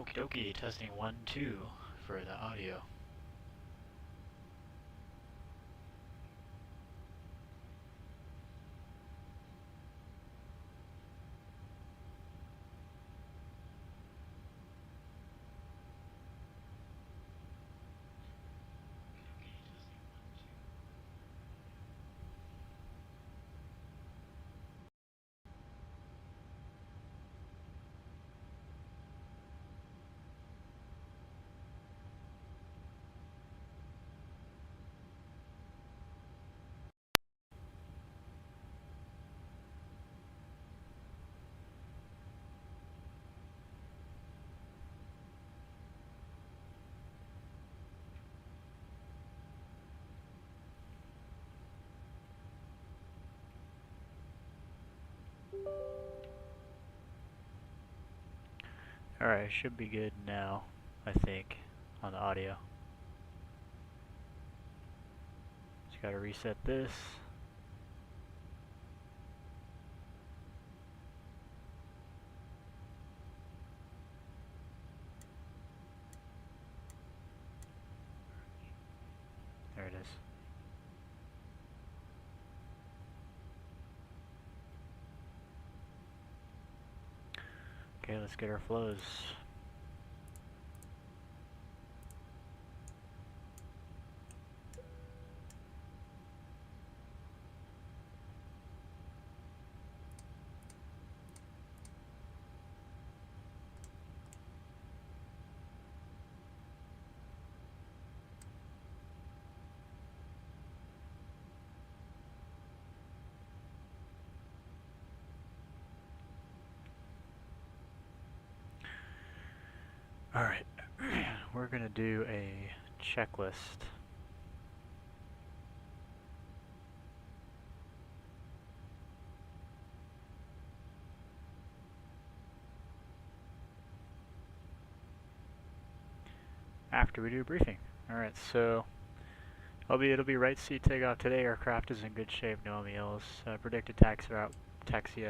Okie dokie, testing 1, 2 for the audio. Alright, should be good now, I think, on the audio. Just gotta reset this. There it is. Okay, let's get our flows. Alright, we're gonna do a checklist. After we do a briefing. Alright, so it'll be right seat takeoff today. Aircraft is in good shape, no MELs. Predicted taxi route,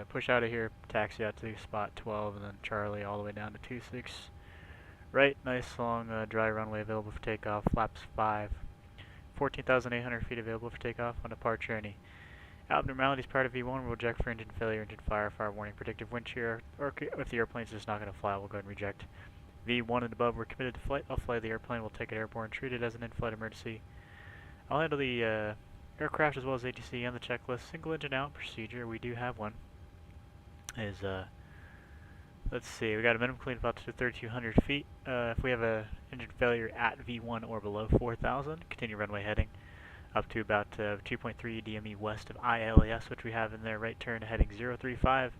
push out of here, taxi out to spot 12, and then Charlie all the way down to 26. Right, nice long dry runway available for takeoff. Flaps 5. 14,800 feet available for takeoff. On departure, any abnormalities prior to V1 will reject for engine failure, engine fire warning, predictive wind shear, or if the airplane's just not going to fly, we'll go ahead and reject. V1 and above, we're committed to flight. I'll fly the airplane. We'll take it airborne, treat it as an in-flight emergency. I'll handle the aircraft as well as ATC and the checklist. Single engine out procedure, we do have one. Let's see, we got a minimum cleanup up to 3,200 feet. If we have a engine failure at V1 or below 4,000, continue runway heading up to about 2.3 DME west of ILAS, which we have in there. Right turn heading 035,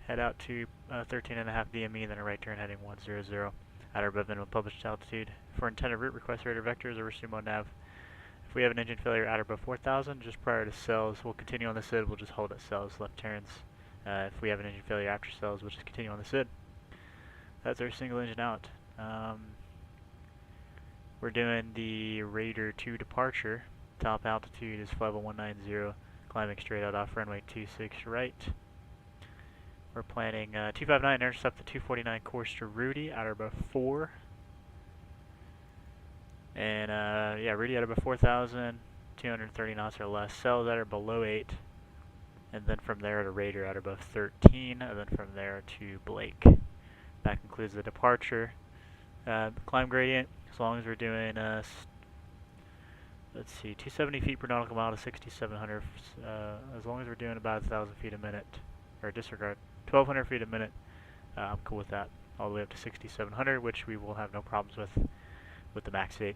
head out to 13.5 DME, then a right turn heading 100 at or above minimum published altitude. For intended route, request radar vectors or sumo nav. If we have an engine failure at or above 4,000, just prior to cells, we'll continue on the SID. We'll just hold at cells, left turns. If we have an engine failure after cells, we'll just continue on the SID. That's our single engine out. We're doing the Raider 2 departure. Top altitude is 50190, climbing straight out off runway 26 right. We're planning 259, intercept the 249 course to Rudy at or above 4. And yeah, Rudy at above 4,000, 230 knots or less. Cells at or below 8. And then from there to Raider at above 13, and then from there to BLAQQ. That concludes the departure. Climb gradient, as long as we're doing, let's see, 270 feet per nautical mile to 6,700, as long as we're doing about 1,000 feet a minute, or disregard, 1,200 feet a minute, I'm cool with that, all the way up to 6,700, which we will have no problems with the max 8.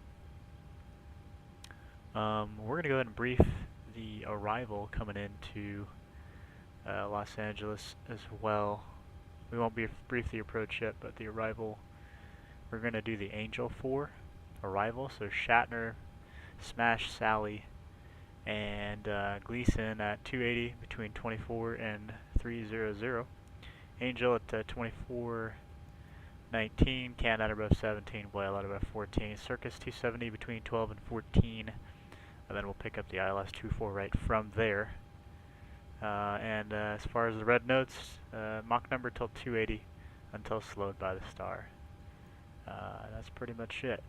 We're going to go ahead and brief the arrival coming into Los Angeles as well. We won't brief the approach yet, but the arrival, we're going to do the Angel 4 arrival. So Shatner, Smash, Sally, and Gleason at 280 between 24 and 300. Angel at 2419, Can at above 17, Whale at above 14, Circus 270 between 12 and 14, and then we'll pick up the ILS 24 right from there. As far as the red notes, Mach number till 280 until slowed by the star. That's pretty much it.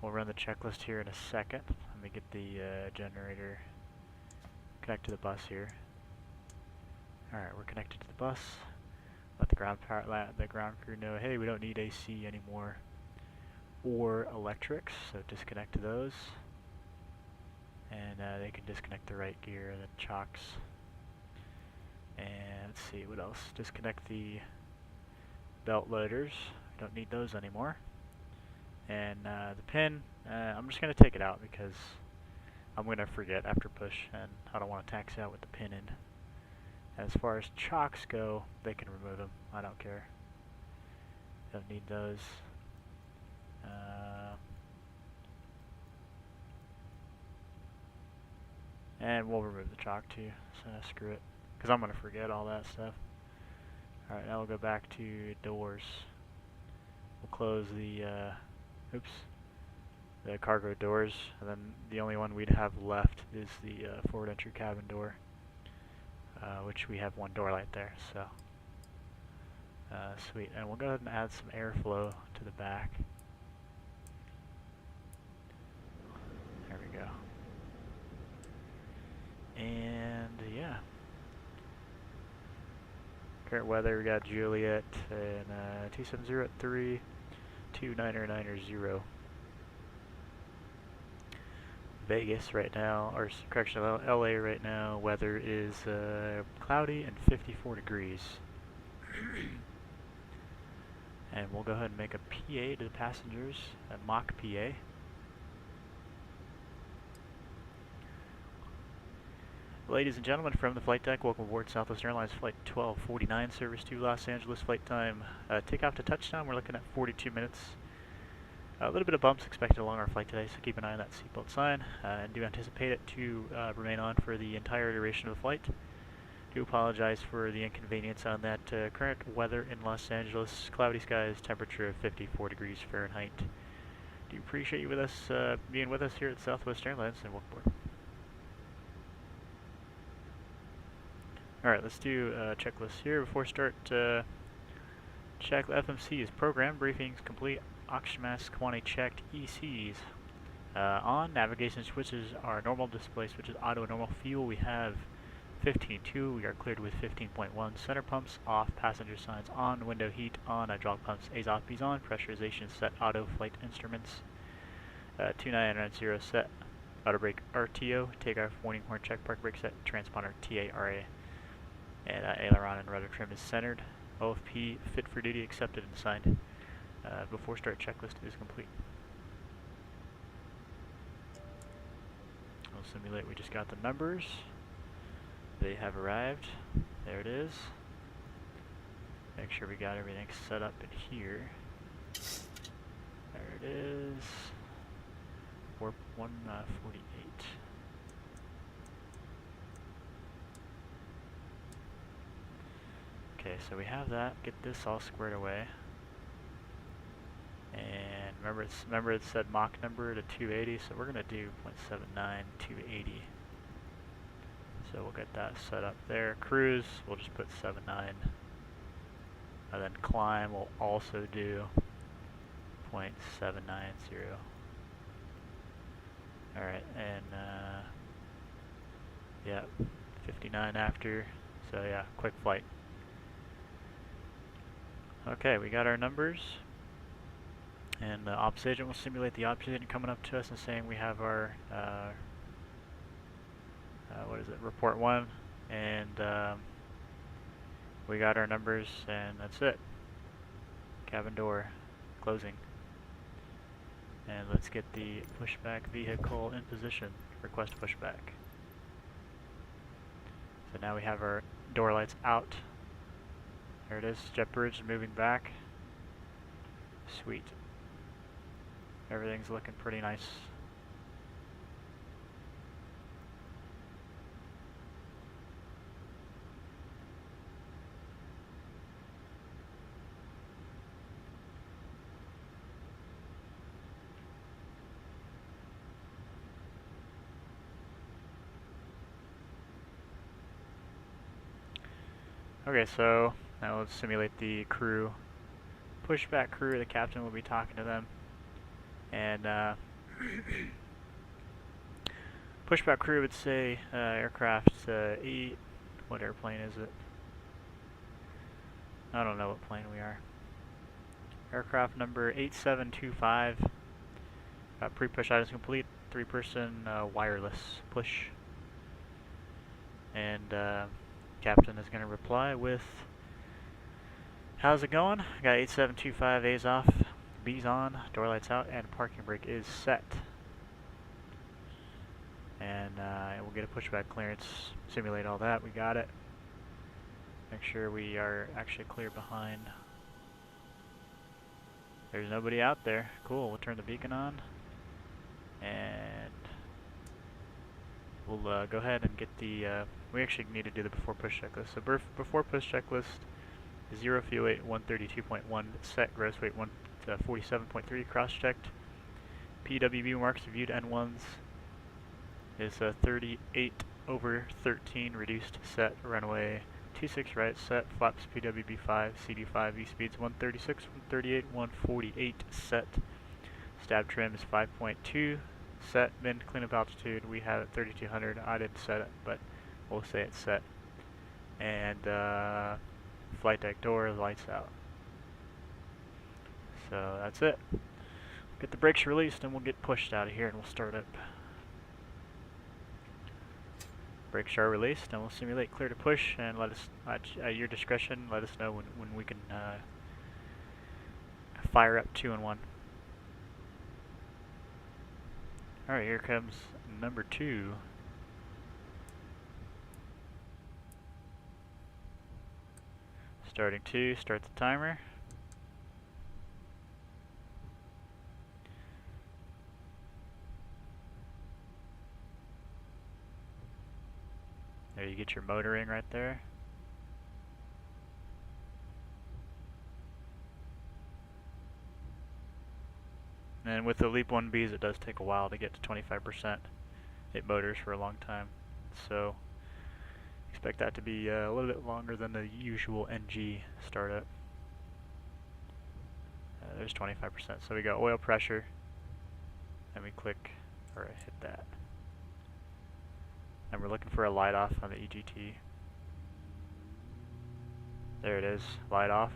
We'll run the checklist here in a second. Let me get the generator connected to the bus here. Alright, we're connected to the bus. Let the ground crew know, hey, we don't need AC anymore or electrics, so disconnect to those. And they can disconnect the right gear and the chocks. And let's see, what else? Disconnect the belt loaders. We don't need those anymore. And the pin, I'm just going to take it out because I'm going to forget after push, and I don't want to taxi out with the pin in. As far as chocks go, they can remove them. I don't care. Don't need those. And we'll remove the chalk too, so screw it. Because I'm going to forget all that stuff. Alright, now we'll go back to doors. We'll close the, the cargo doors, and then the only one we'd have left is the forward entry cabin door, which we have one door light there, so sweet. And we'll go ahead and add some airflow to the back. There we go. And yeah, current weather, we got Juliet and 270 at 3, 2990. Vegas right now, or correction, LA right now, weather is cloudy and 54 degrees. And we'll go ahead and make a PA to the passengers, a mock PA. Ladies and gentlemen, from the flight deck, welcome aboard Southwest Airlines Flight 1249, service to Los Angeles. Flight time, takeoff to touchdown, we're looking at 42 minutes. A little bit of bumps expected along our flight today, so keep an eye on that seatbelt sign, and do anticipate it to remain on for the entire duration of the flight. Do apologize for the inconvenience on that. Current weather in Los Angeles, cloudy skies, temperature of 54 degrees Fahrenheit. Do appreciate you with us, being with us here at Southwest Airlines, and welcome aboard. Alright, let's do a checklist here. Before start, check FMC is programmed, briefings complete, oxygen mask quantity checked, ECs on, navigation switches are normal, display switches auto normal, fuel we have 15.2, we are cleared with 15.1, center pumps off, passenger signs on, window heat on, hydraulic pumps ASOP on, pressurization set, auto, flight instruments 2990 set, auto brake RTO, takeoff warning horn check, park brake set, transponder TARA. And aileron and rudder trim is centered. OFP fit for duty accepted and signed. Before start checklist is complete. We'll simulate we just got the numbers. They have arrived. There it is. Make sure we got everything set up in here. There it is. Warp 148. Okay, so we have that. Get this all squared away. And remember it said Mach number to 280, so we're gonna do 0.79 280. So we'll get that set up there. Cruise, we'll just put 79. And then climb we'll also do 0.790. Alright, and yeah, 59 after. So yeah, quick flight. Okay, we got our numbers, and the ops agent will simulate the ops agent coming up to us and saying we have our, what is it, report 1, and we got our numbers, and that's it. Cabin door closing. And let's get the pushback vehicle in position. Request pushback. So now we have our door lights out. There it is, jet bridge moving back. Sweet. Everything's looking pretty nice. Okay, so Now we'll simulate the crew. Pushback crew, the captain will be talking to them. And pushback crew would say aircraft 8, what airplane is it? I don't know what plane we are. Aircraft number 8725. Pre-push items complete. 3-person wireless push. And captain is going to reply with, how's it going? Got 8725, A's off, B's on, door lights out, and parking brake is set. And we'll get a pushback clearance, simulate all that, we got it. Make sure we are actually clear behind. There's nobody out there. Cool, we'll turn the beacon on. And we'll go ahead and get the, we actually need to do the before push checklist. So before push checklist, 0 fuel weight 132.1 set, gross weight 147.3 cross-checked. PWB marks viewed N1s is 38/13 reduced set, runway 26 right set, flaps PWB 5, CD5, V speeds 136, 138, 148 set. Stab trim is 5.2 set, min cleanup altitude we have at 3200. I didn't set it, but we'll say it's set. And flight deck door, lights out. So that's it. Get the brakes released and we'll get pushed out of here and we'll start up. Brakes are released and we'll simulate clear to push, and let us, at your discretion, let us know when we can fire up 2 and 1. Alright, here comes number 2. Starting 2, start the timer. There you get your motoring right there. And with the Leap 1Bs it does take a while to get to 25%. It motors for a long time. So expect that to be a little bit longer than the usual NG startup. There's 25%. So we got oil pressure, and we click, or hit that. And we're looking for a light off on the EGT. There it is, light off.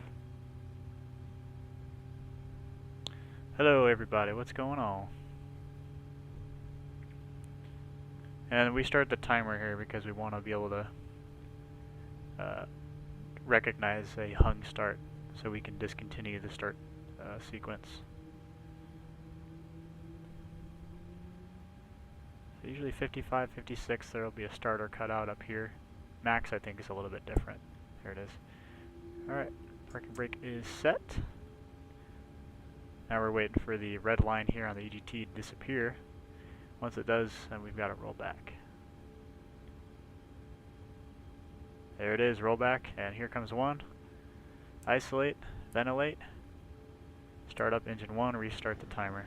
Hello everybody, what's going on? And we start the timer here because we want to be able to recognize a hung start so we can discontinue the start sequence. So usually 55, 56, there will be a starter cut out up here. Max I think is a little bit different. There it is. Alright, parking brake is set. Now we're waiting for the red line here on the EGT to disappear. Once it does, then we've got to roll back. There it is, roll back, and here comes 1. Isolate, ventilate, start up engine 1, restart the timer.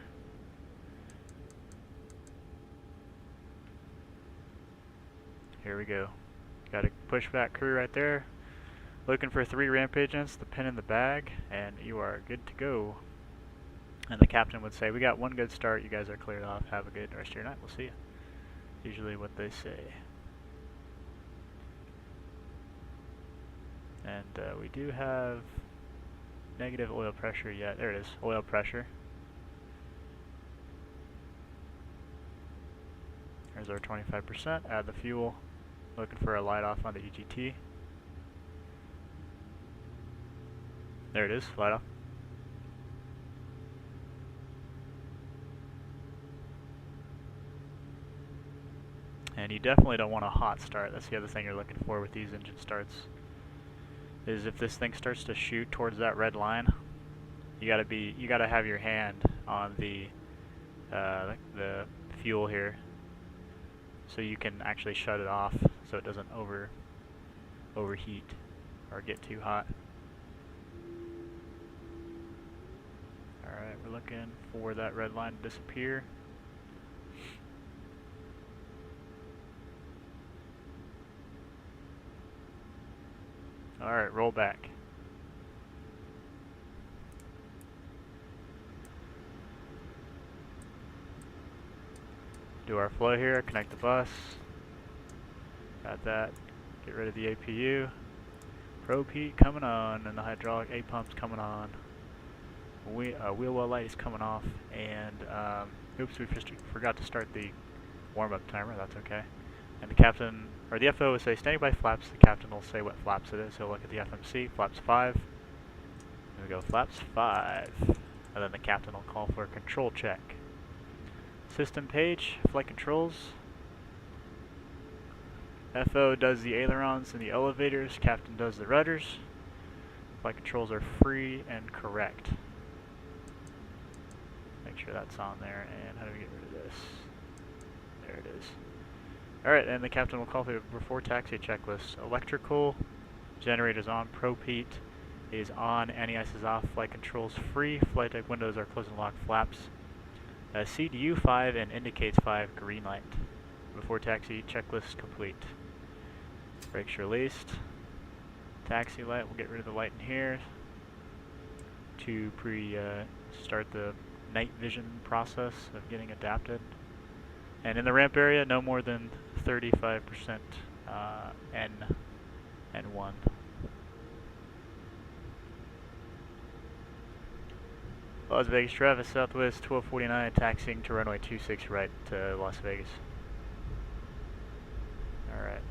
Here we go. Got a pushback crew right there. Looking for 3 ramp agents, the pin in the bag, and you are good to go. And the captain would say, we got 1 good start, you guys are cleared off, have a good rest of your night, we'll see you. Usually what they say. And we do have negative oil pressure yet. There it is, oil pressure. There's our 25%, add the fuel. Looking for a light off on the EGT. There it is, light off. And you definitely don't want a hot start. That's the other thing you're looking for with these engine starts. Is if this thing starts to shoot towards that red line, you gotta have your hand on the fuel here, so you can actually shut it off so it doesn't overheat or get too hot. Alright, we're looking for that red line to disappear. Alright, roll back. Do our flow here, connect the bus. Got that. Get rid of the APU. Probe heat coming on, and the hydraulic A pump's coming on. Wheel well light is coming off, and oops, we forgot to start the warm-up timer. That's okay. And the captain, or the FO will say standing by flaps. The captain will say what flaps it is. He'll look at the FMC, flaps 5. And we go flaps 5, and then the captain will call for a control check. System page, flight controls. FO does the ailerons and the elevators. Captain does the rudders. Flight controls are free and correct. Make sure that's on there. And how do we get rid of this? There it is. Alright, and the captain will call for the before taxi checklist. Electrical, generators on, probe heat is on, anti-ice is off, flight controls free, flight deck windows are closed and locked, flaps. CDU 5 and indicates 5, green light. Before taxi checklist complete. Brakes released. Taxi light, we'll get rid of the light in here to start the night vision process of getting adapted. And in the ramp area, no more than 35% N1. Las Vegas Travis, Southwest 1249, taxiing to runway 26 right to Las Vegas. Alright.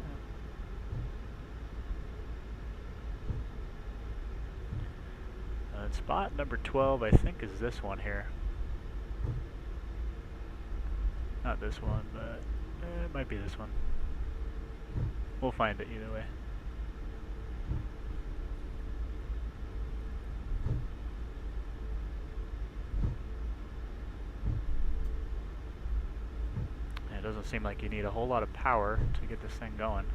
Spot number 12, I think, is this one here. Not this one, but it might be this one. We'll find it either way. And it doesn't seem like you need a whole lot of power to get this thing going.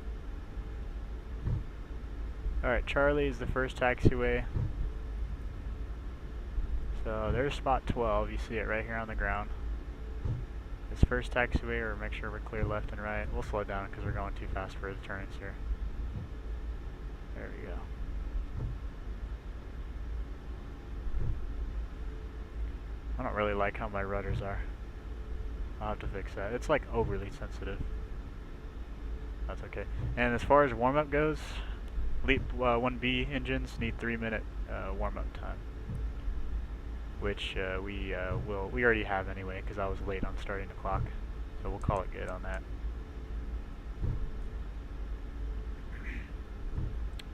Alright, Charlie is the first taxiway. So there's spot 12, you see it right here on the ground. This first taxiway, or make sure we're clear left and right. We'll slow down because we're going too fast for the turns here. There we go. I don't really like how my rudders are. I'll have to fix that. It's like overly sensitive. That's okay. And as far as warm-up goes, LEAP 1B engines need 3-minute warm-up time, which we already have anyway because I was late on starting the clock, so we'll call it good on that.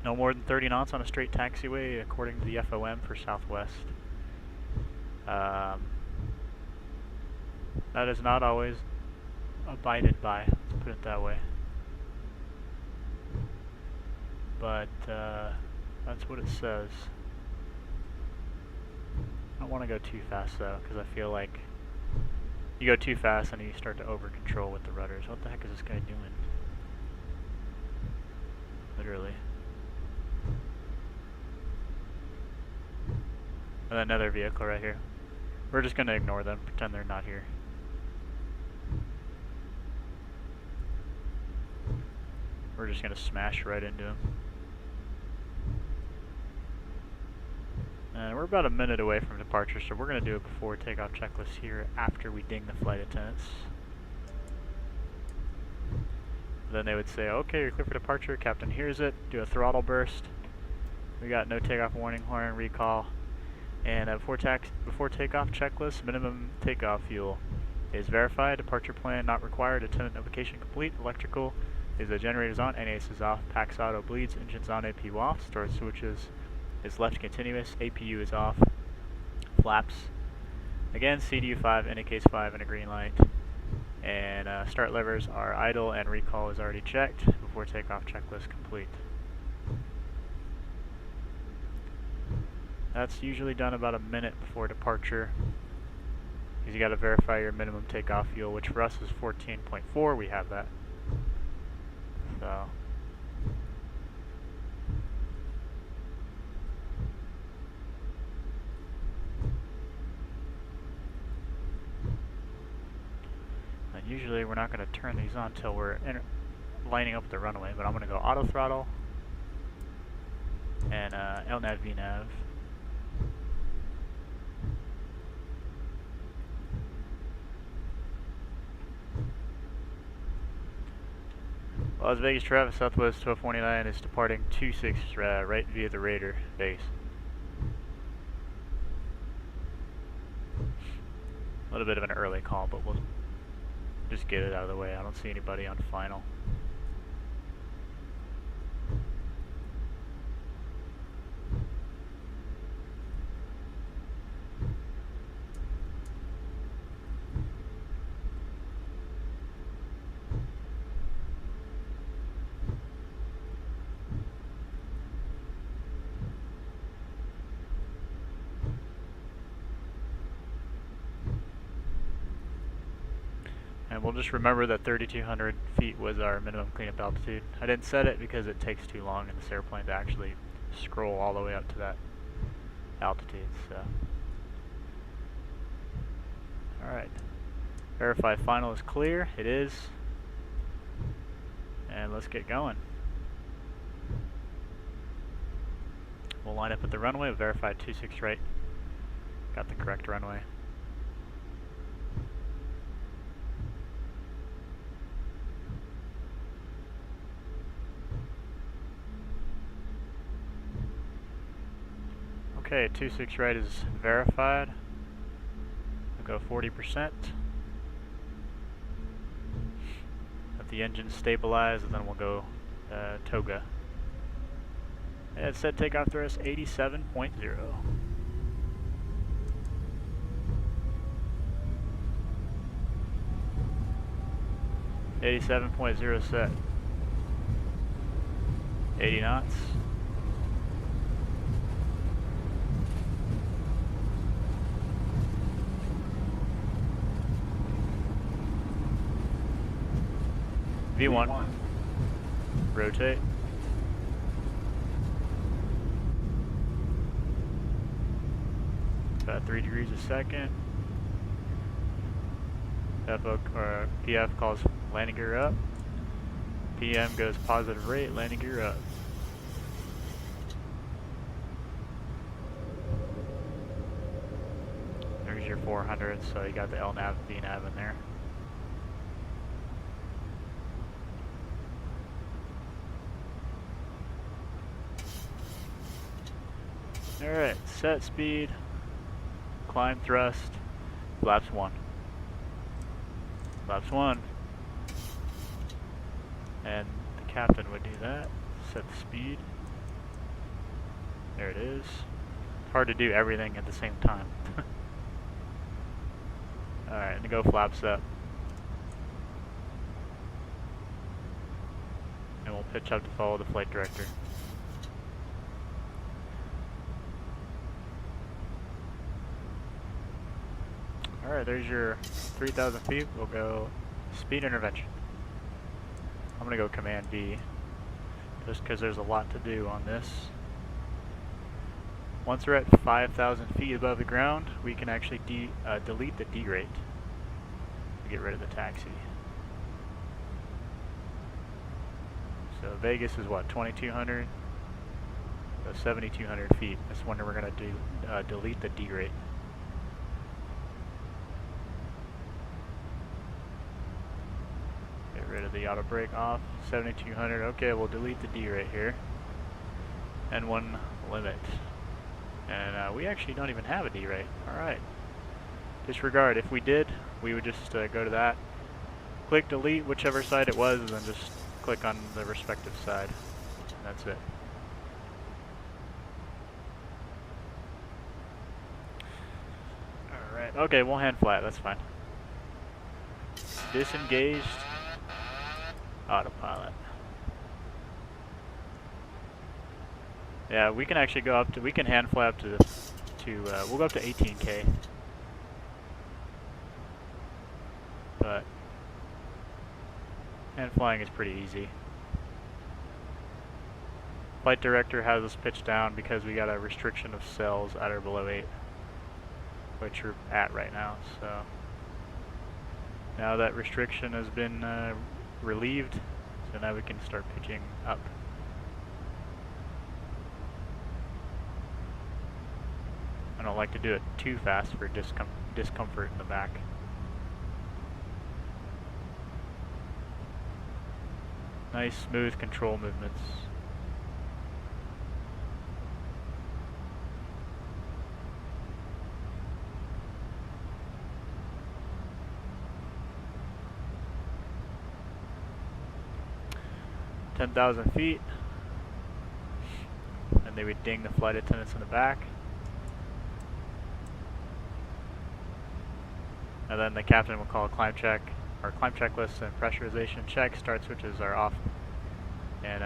No more than 30 knots on a straight taxiway according to the FOM for Southwest. That is not always abided by, let's put it that way. But that's what it says. I don't want to go too fast though, because I feel like you go too fast and you start to over control with the rudders. What the heck is this guy doing? Literally. And another vehicle right here. We're just going to ignore them, pretend they're not here. We're just going to smash right into them. And we're about a minute away from departure, so we're going to do a before takeoff checklist here after we ding the flight attendants. Then they would say, okay, you're clear for departure, captain hears it, do a throttle burst. We got no takeoff warning horn, recall. And before takeoff checklist, minimum takeoff fuel is verified, departure plan not required, attendant notification complete, electrical is the generators on, NAS is off, PAX auto bleeds, engines on, APU off, storage switches is left continuous, APU is off, flaps. Again, CDU 5 indicates 5 and a green light. And start levers are idle and recall is already checked. Before takeoff checklist complete. That's usually done about a minute before departure, because you got to verify your minimum takeoff fuel, which for us is 14.4. We have that. So. And usually we're not going to turn these on until we're lining up the runway, but I'm going to go auto throttle and LNAV VNAV. Las Vegas traffic, Southwest 1249 is departing 26 right via the Raider base. A little bit of an early call, but we'll just get it out of the way. I don't see anybody on final. And we'll just remember that 3,200 feet was our minimum cleanup altitude. I didn't set it because it takes too long in this airplane to actually scroll all the way up to that altitude. So, alright. Verify final is clear. It is. And let's get going. We'll line up at the runway. Verify 26 right. Got the correct runway. Okay, 26 right is verified. We'll go 40%. Let the engine stabilize, and then we'll go toga. And it said takeoff thrust 87.0. 87.0 set. 80 knots. V1. Rotate. About 3 degrees a second. PF calls landing gear up. PM goes positive rate, landing gear up. There's your 400, so you got the LNAV, VNAV in there. Alright, set speed, climb thrust, flaps 1. Flaps 1. And the captain would do that. Set the speed. There it is. It's hard to do everything at the same time. Alright, and go flaps up. And we'll pitch up to follow the flight director. Alright, there's your 3,000 feet. We'll go speed intervention. I'm going to go command B, just because there's a lot to do on this. Once we're at 5,000 feet above the ground, we can actually delete the D rate to get rid of the taxi. So Vegas is what, 2,200? So 7,200 feet. That's when we're going to do delete the D rate. Rid of the auto brake off. 7,200. Okay, we'll delete the D right here. And one limit. And we actually don't even have a D right. Alright. Disregard. If we did, we would just go to that. Click delete whichever side it was, and then just click on the respective side. And that's it. Alright. Okay, we'll hand flat. That's fine. Disengaged. Autopilot. Yeah, we can actually go up to, we can hand fly up to we'll go up to 18K. But hand flying is pretty easy. Flight director has us pitched down because we got a restriction of cells at or below 8, which we're at right now. So now that restriction has been relieved, so now we can start pitching up. I don't like to do it too fast for discomfort in the back. Nice smooth control movements. "10,000 feet." And they would ding the flight attendants in the back. And then the captain will call a climb check, or climb checklist and pressurization check. Start switches are off. And,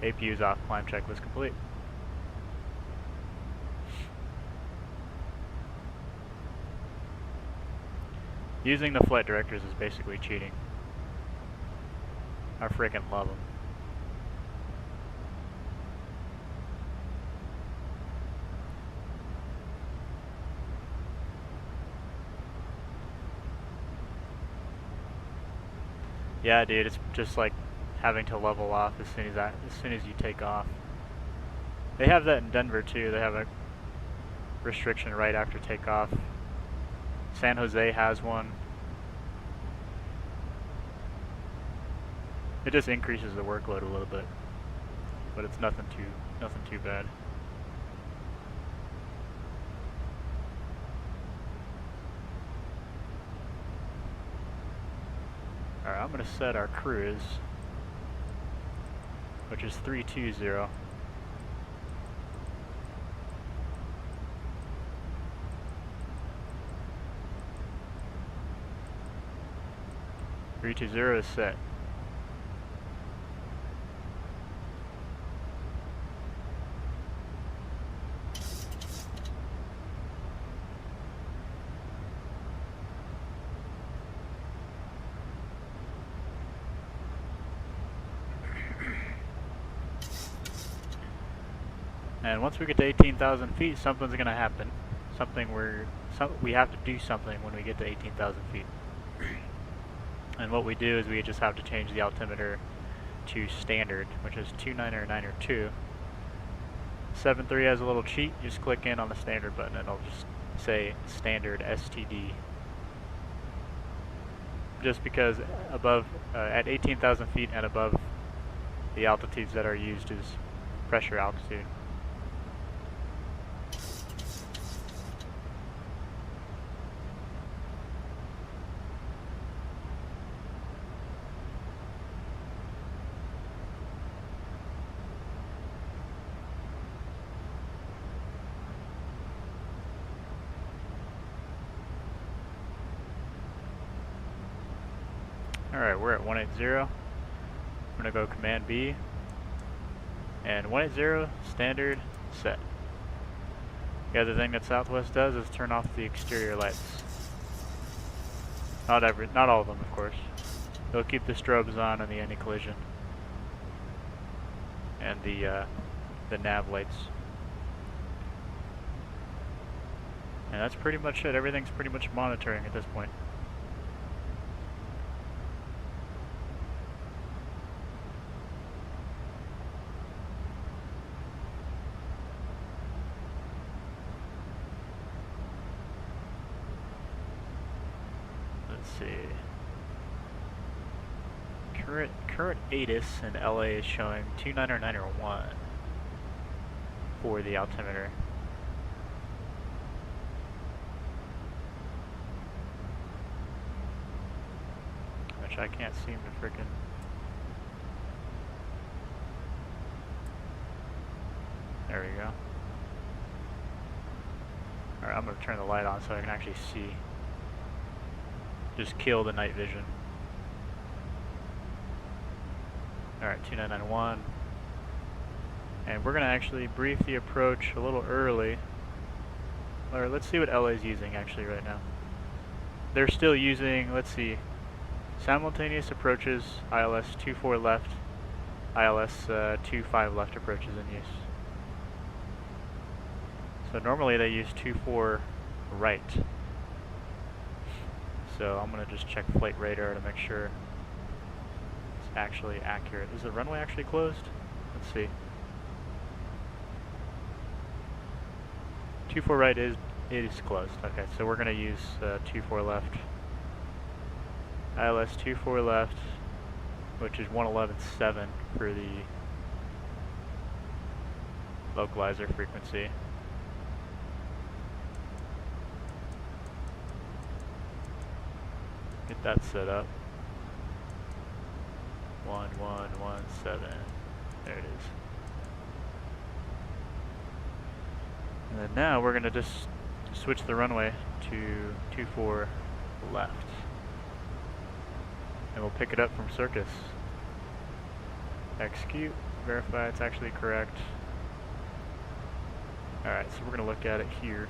APU's off, climb checklist complete. Using the flight directors is basically cheating. I freaking love them. Yeah, dude, it's just like having to level off as soon as you take off. They have that in Denver too. They have a restriction right after takeoff. San Jose has one. It just increases the workload a little bit, but it's nothing too bad. Alright, I'm going to set our cruise, which is 320. "320 is set. And once we get to 18,000 feet, something's going to happen. We have to do something when we get to 18,000 feet. And what we do is we just have to change the altimeter to standard, which is 29902. 7.3 has a little cheat. You just click in on the standard button and it'll just say standard STD. Just because above, at 18,000 feet and above, the altitudes that are used is pressure altitude. Alright, we're at 180. I'm going to go Command B. And 180, standard, set. The other thing that Southwest does is turn off the exterior lights. Not all of them, of course. They'll keep the strobes on and the anti-collision. And the nav lights. And that's pretty much it. Everything's pretty much monitoring at this point. Current ATIS in LA is showing 29901 for the altimeter. Which I can't seem to frickin'... There we go. Alright, I'm gonna turn the light on so I can actually see. Just kill the night vision. Alright, 2991. And we're going to actually brief the approach a little early. Or let's see what LA's using actually right now. They're still using, let's see, simultaneous approaches, ILS 24 left, ILS 25 left approaches in use. So normally they use 24 right. So I'm going to just check flight radar to make sure it's actually accurate. Is the runway actually closed? Let's see. 24 right is closed. Okay, so we're going to use 24 left. ILS 24 left, which is 111.7 for the localizer frequency. Get that set up. 1117. There it is. And then now we're going to just switch the runway to 24 left. And we'll pick it up from Circus. Execute, verify it's actually correct. Alright, so we're going to look at it here.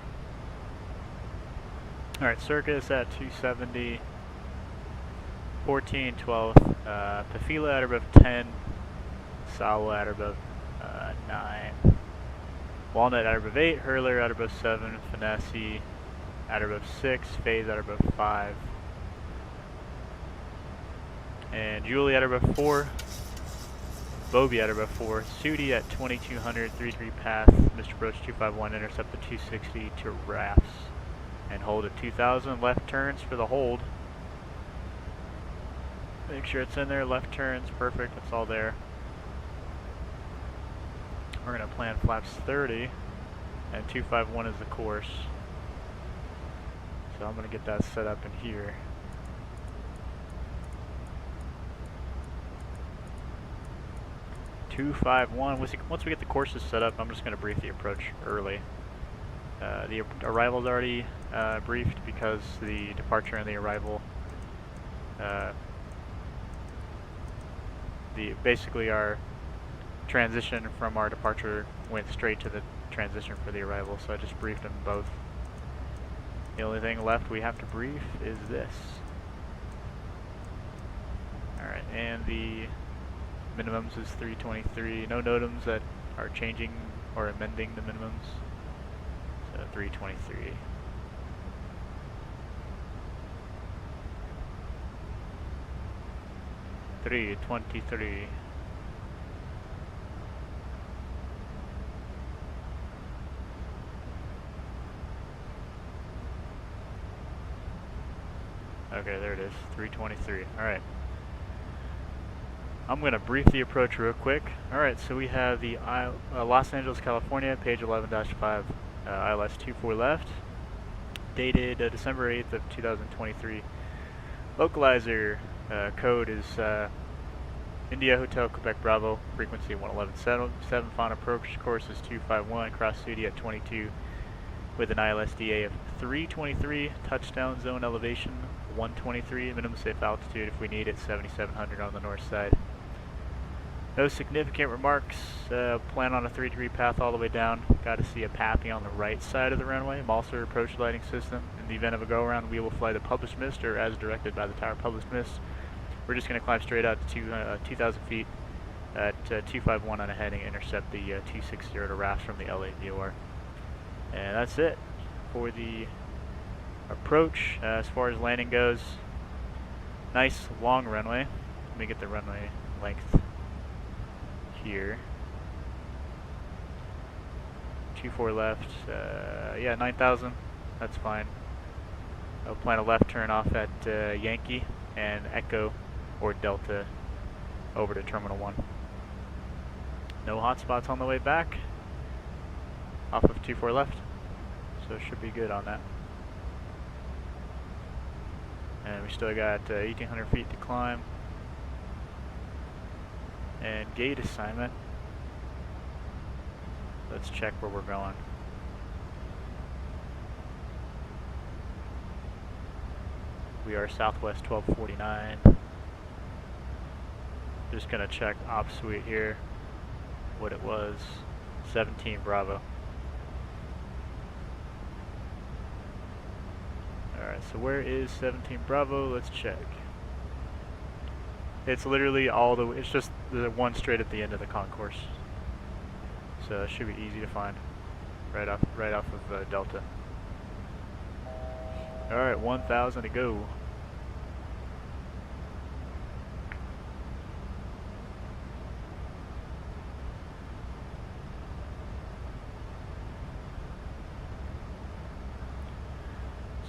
Alright, Circus at 270. 14, 12, Pafila at above 10, Sawa at above 9, Walnut at above 8, Hurler at above 7, Finesse at above 6, Phase at above 5, and Julie at above 4, Bobby at above 4, Sudi at 2200, 33 path, Mr. Approach 251, intercept the 260 to rafts, and hold at 2000, left turns for the hold. Make sure it's in there, left turns, perfect, it's all there. We're going to plan flaps 30, and 251 is the course. So I'm going to get that set up in here. Once we get the courses set up, I'm just going to brief the approach early. The arrival's already briefed because the departure and the arrival basically our transition from our departure went straight to the transition for the arrival, so I just briefed them both. The only thing left we have to brief is this. Alright, and the minimums is 323. No NOTAMs that are changing or amending the minimums. So 323. Okay, there it is, 323. Alright. I'm going to brief the approach real quick. Alright, so we have the Los Angeles, California, page 11-5, ILS 24 left, dated December 8th of 2023. Localizer code is India Hotel Quebec Bravo, frequency 111.7, final approach course is 251, cross Sudi at 22 with an ILSDA of 323, touchdown zone elevation 123, minimum safe altitude if we need it 7,700 on the north side. No significant remarks, plan on a 3-degree path all the way down, got to see a PAPI on the right side of the runway, Malser approach lighting system. In the event of a go-around, we will fly the published mist, or as directed by the tower published mist. We're just going to climb straight out to 2,000 feet at 251 on a heading, intercept the 260 to rafts from the LA VOR. And that's it for the approach. As far as landing goes, nice long runway. Let me get the runway length here. 24 left, yeah, 9,000, that's fine. I'll plan a left turn off at Yankee and Echo or Delta over to Terminal 1. No hot spots on the way back off of 24 left, so should be good on that. And we still got 1,800 feet to climb. And gate assignment. Let's check where we're going. We are Southwest 1249. Just gonna check op suite here. What it was. 17 Bravo. Alright, so where is 17 Bravo? Let's check. It's literally all the way, it's just the one straight at the end of the concourse. So it should be easy to find. Right off of Delta. Alright, 1,000 to go.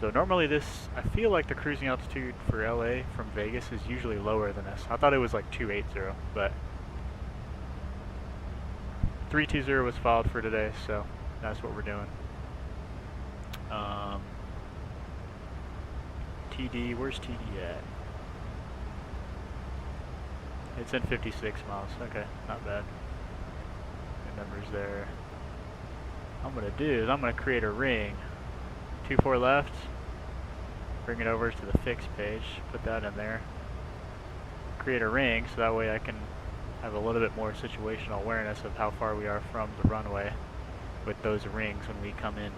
So normally this, I feel like the cruising altitude for LA from Vegas is usually lower than this. I thought it was like 280, but 320 was filed for today, so that's what we're doing. TD, where's TD at? It's in 56 miles, okay, not bad. Good numbers there. What I'm gonna do is I'm gonna create a ring. 24 left, bring it over to the fixed page, put that in there. Create a ring so that way I can have a little bit more situational awareness of how far we are from the runway with those rings when we come in.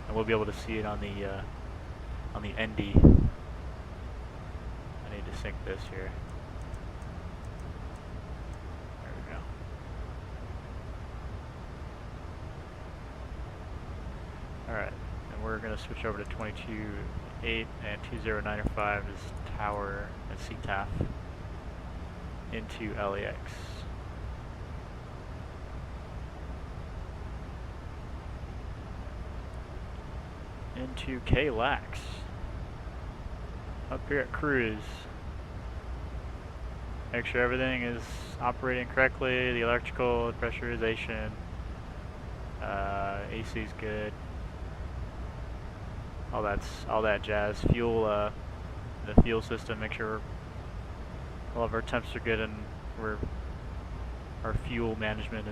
And we'll be able to see it on the ND. I need to sync this here. There we go. Alright, and we're going to switch over to 22.8 and 20905 is tower and CTAF into LAX. Into KLAX. Up here at cruise. Make sure everything is operating correctly, the electrical, the pressurization, AC is good. All that jazz. Fuel, the fuel system, make sure all of our temps are good and our fuel management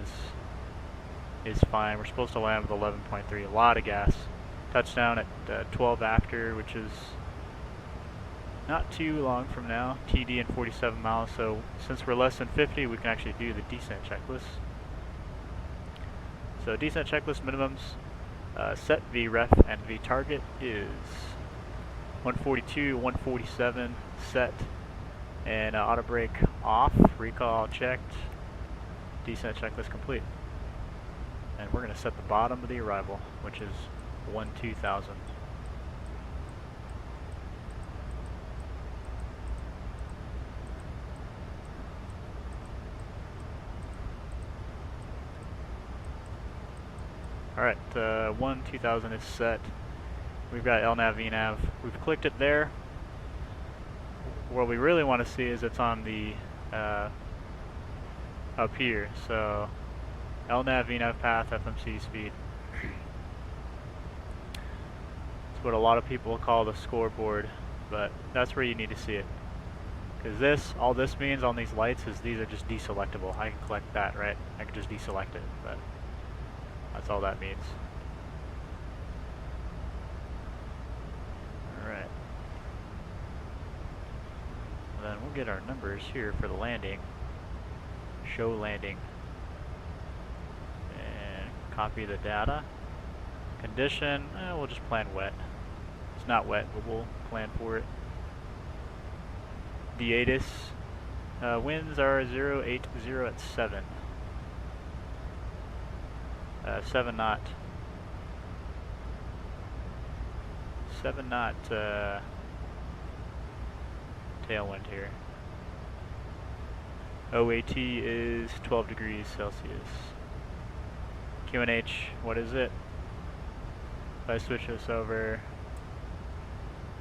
is fine. We're supposed to land with 11.3, a lot of gas. Touchdown at 12 after, which is not too long from now. TD in 47 miles, so since we're less than 50, we can actually do the descent checklist. So descent checklist minimums, set VREF and VTarget is 142, 147, set, and auto brake off, recall checked, descent checklist complete. And we're going to set the bottom of the arrival, which is 2000. Alright, 2000 is set. We've got LNAV, VNAV. We've clicked it there. What we really want to see is it's on the up here. So LNAV, VNAV path, FMC speed. It's what a lot of people call the scoreboard, but that's where you need to see it. Because all this means on these lights is these are just deselectable. I can collect that, right? I can just deselect it, but that's all that means. Alright. Then we'll get our numbers here for the landing. Show landing. And copy the data. Condition, we'll just plan wet. It's not wet, but we'll plan for it. The ATIS. Winds are 080 at 7. 7 knot. 7 knot tailwind here. OAT is 12 degrees Celsius. QNH, what is it? If I switch this over,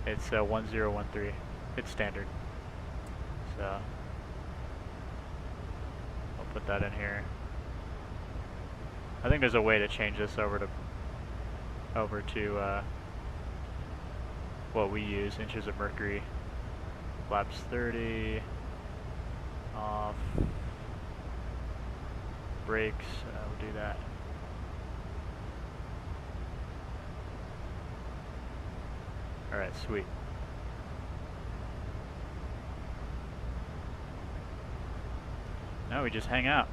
it's 1013. It's standard. So I'll put that in here. I think there's a way to change this over to what we use, inches of mercury. Flaps 30, off, brakes, we'll do that. Alright, sweet. Now we just hang out.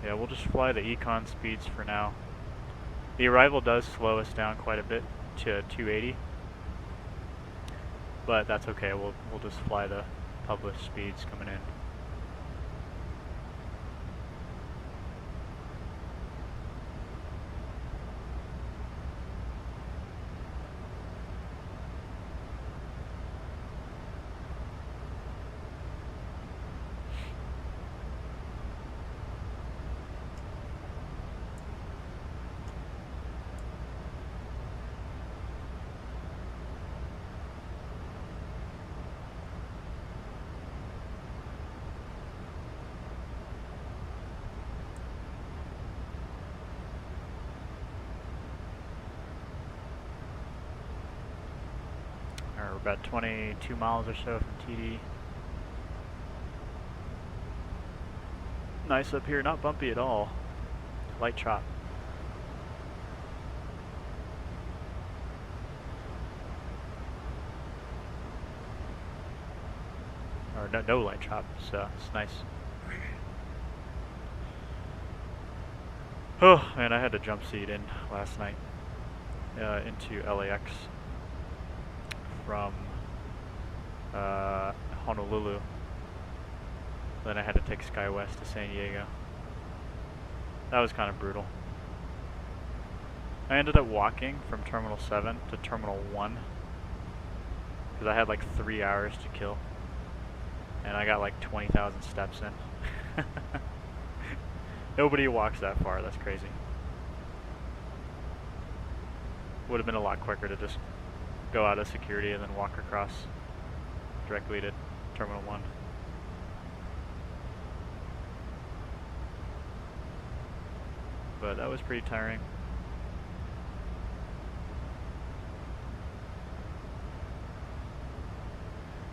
Yeah, we'll just fly the econ speeds for now. The arrival does slow us down quite a bit to 280, but that's okay. We'll just fly the published speeds coming in. about 22 miles or so from TD. Nice up here, not bumpy at all. Light chop. Or no light chop, so it's nice. Oh man, I had to jump seat in last night into LAX from Honolulu. Then I had to take SkyWest to San Diego. That was kind of brutal. I ended up walking from Terminal 7 to Terminal 1 because I had like 3 hours to kill. And I got like 20,000 steps in. Nobody walks that far, that's crazy. Would have been a lot quicker to just go out of security and then walk across directly to Terminal 1. But that was pretty tiring.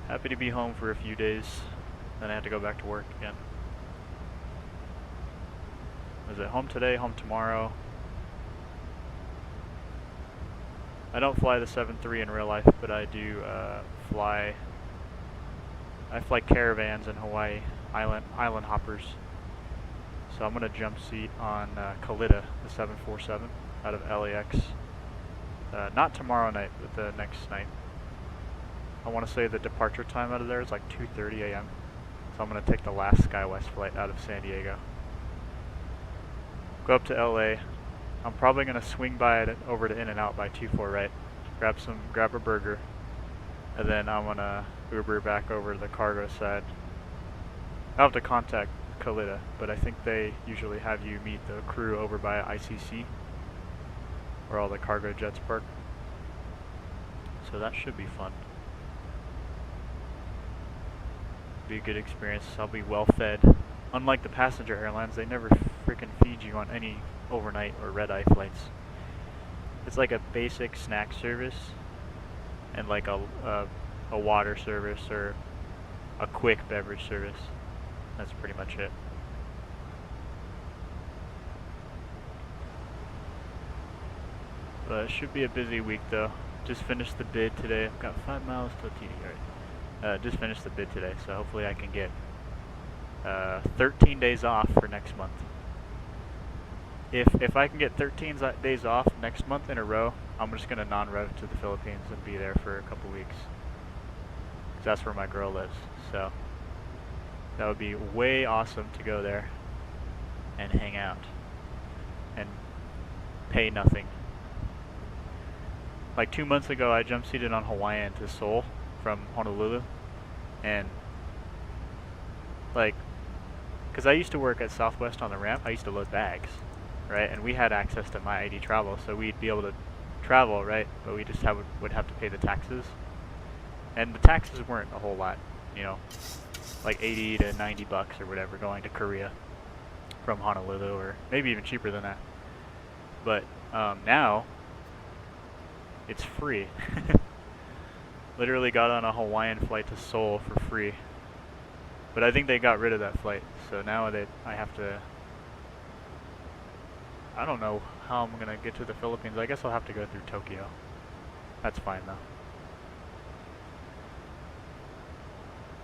Happy to be home for a few days, then I had to go back to work again. Was it home today, home tomorrow? I don't fly the 7-3 in real life, but I do fly caravans in Hawaii, island hoppers. So I'm gonna jump seat on KLAS, the 747, out of LAX. Not tomorrow night, but the next night. I want to say the departure time out of there is like 2:30 a.m. So I'm gonna take the last SkyWest flight out of San Diego. Go up to LA. I'm probably gonna swing by it over to In-N-Out by 24 right. Grab a burger, and then I'm gonna Uber back over to the cargo side. I'll have to contact KLAS, but I think they usually have you meet the crew over by ICC, where all the cargo jets park. So that should be fun. Be a good experience. I'll be well fed. Unlike the passenger airlines, they never freaking feed you on any overnight or red-eye flights. It's like a basic snack service and like a water service or a quick beverage service. That's pretty much it. But it should be a busy week though. Just finished the bid today. I've got 5 miles till TD. Just finished the bid today, so hopefully I can get 13 days off for next month. If I can get 13 days off next month in a row, I'm just gonna non-rev to the Philippines and be there for a couple weeks. 'Cause that's where my girl lives. So that would be way awesome to go there and hang out and pay nothing. Like 2 months ago, I jump seated on Hawaiian to Seoul from Honolulu, and like, because I used to work at Southwest on the ramp, I used to load bags, right? And we had access to My ID Travel, so we'd be able to travel, right? But we just would have to pay the taxes, and the taxes weren't a whole lot, you know, like 80 to 90 bucks or whatever going to Korea from Honolulu, or maybe even cheaper than that. But now it's free. Literally got on a Hawaiian flight to Seoul for free. But I think they got rid of that flight, so now I have to... I don't know how I'm going to get to the Philippines. I guess I'll have to go through Tokyo. That's fine though.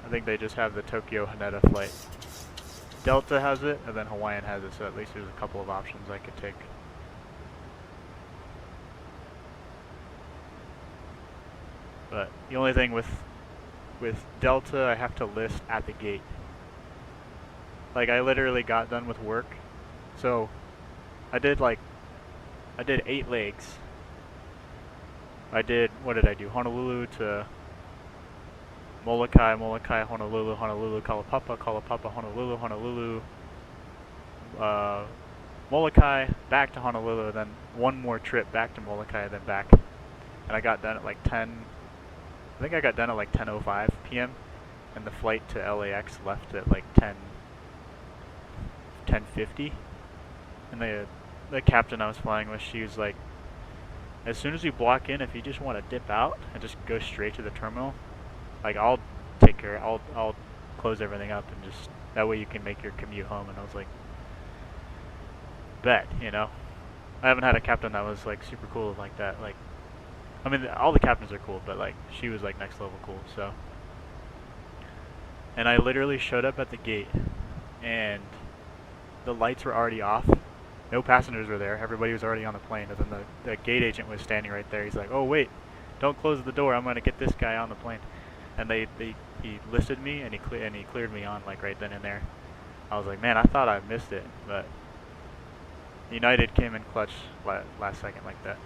I think they just have the Tokyo Haneda flight. Delta has it, and then Hawaiian has it, so at least there's a couple of options I could take. But the only thing with Delta, I have to list at the gate. Like, I literally got done with work, so I did 8 legs. What did I do? Honolulu to Molokai, Honolulu, Kalapapa, Honolulu, Molokai, back to Honolulu, then one more trip back to Molokai, then back. And I got done at like 10. I think I got done at like 10:05 p.m. and the flight to LAX left at like 10:50. And the captain I was flying with, she was like, as soon as you block in, if you just want to dip out and just go straight to the terminal, like I'll take care. I'll close everything up and just that way you can make your commute home. And I was like, bet, you know. I haven't had a captain that was like super cool like that. Like, I mean, all the captains are cool, but like she was like next level cool. So, and I literally showed up at the gate, and the lights were already off. No passengers were there. Everybody was already on the plane. And then the gate agent was standing right there. He's like, "Oh wait, don't close the door. I'm gonna get this guy on the plane." And he listed me and he cleared me on like right then and there. I was like, man, I thought I missed it, but United came in clutch last second like that.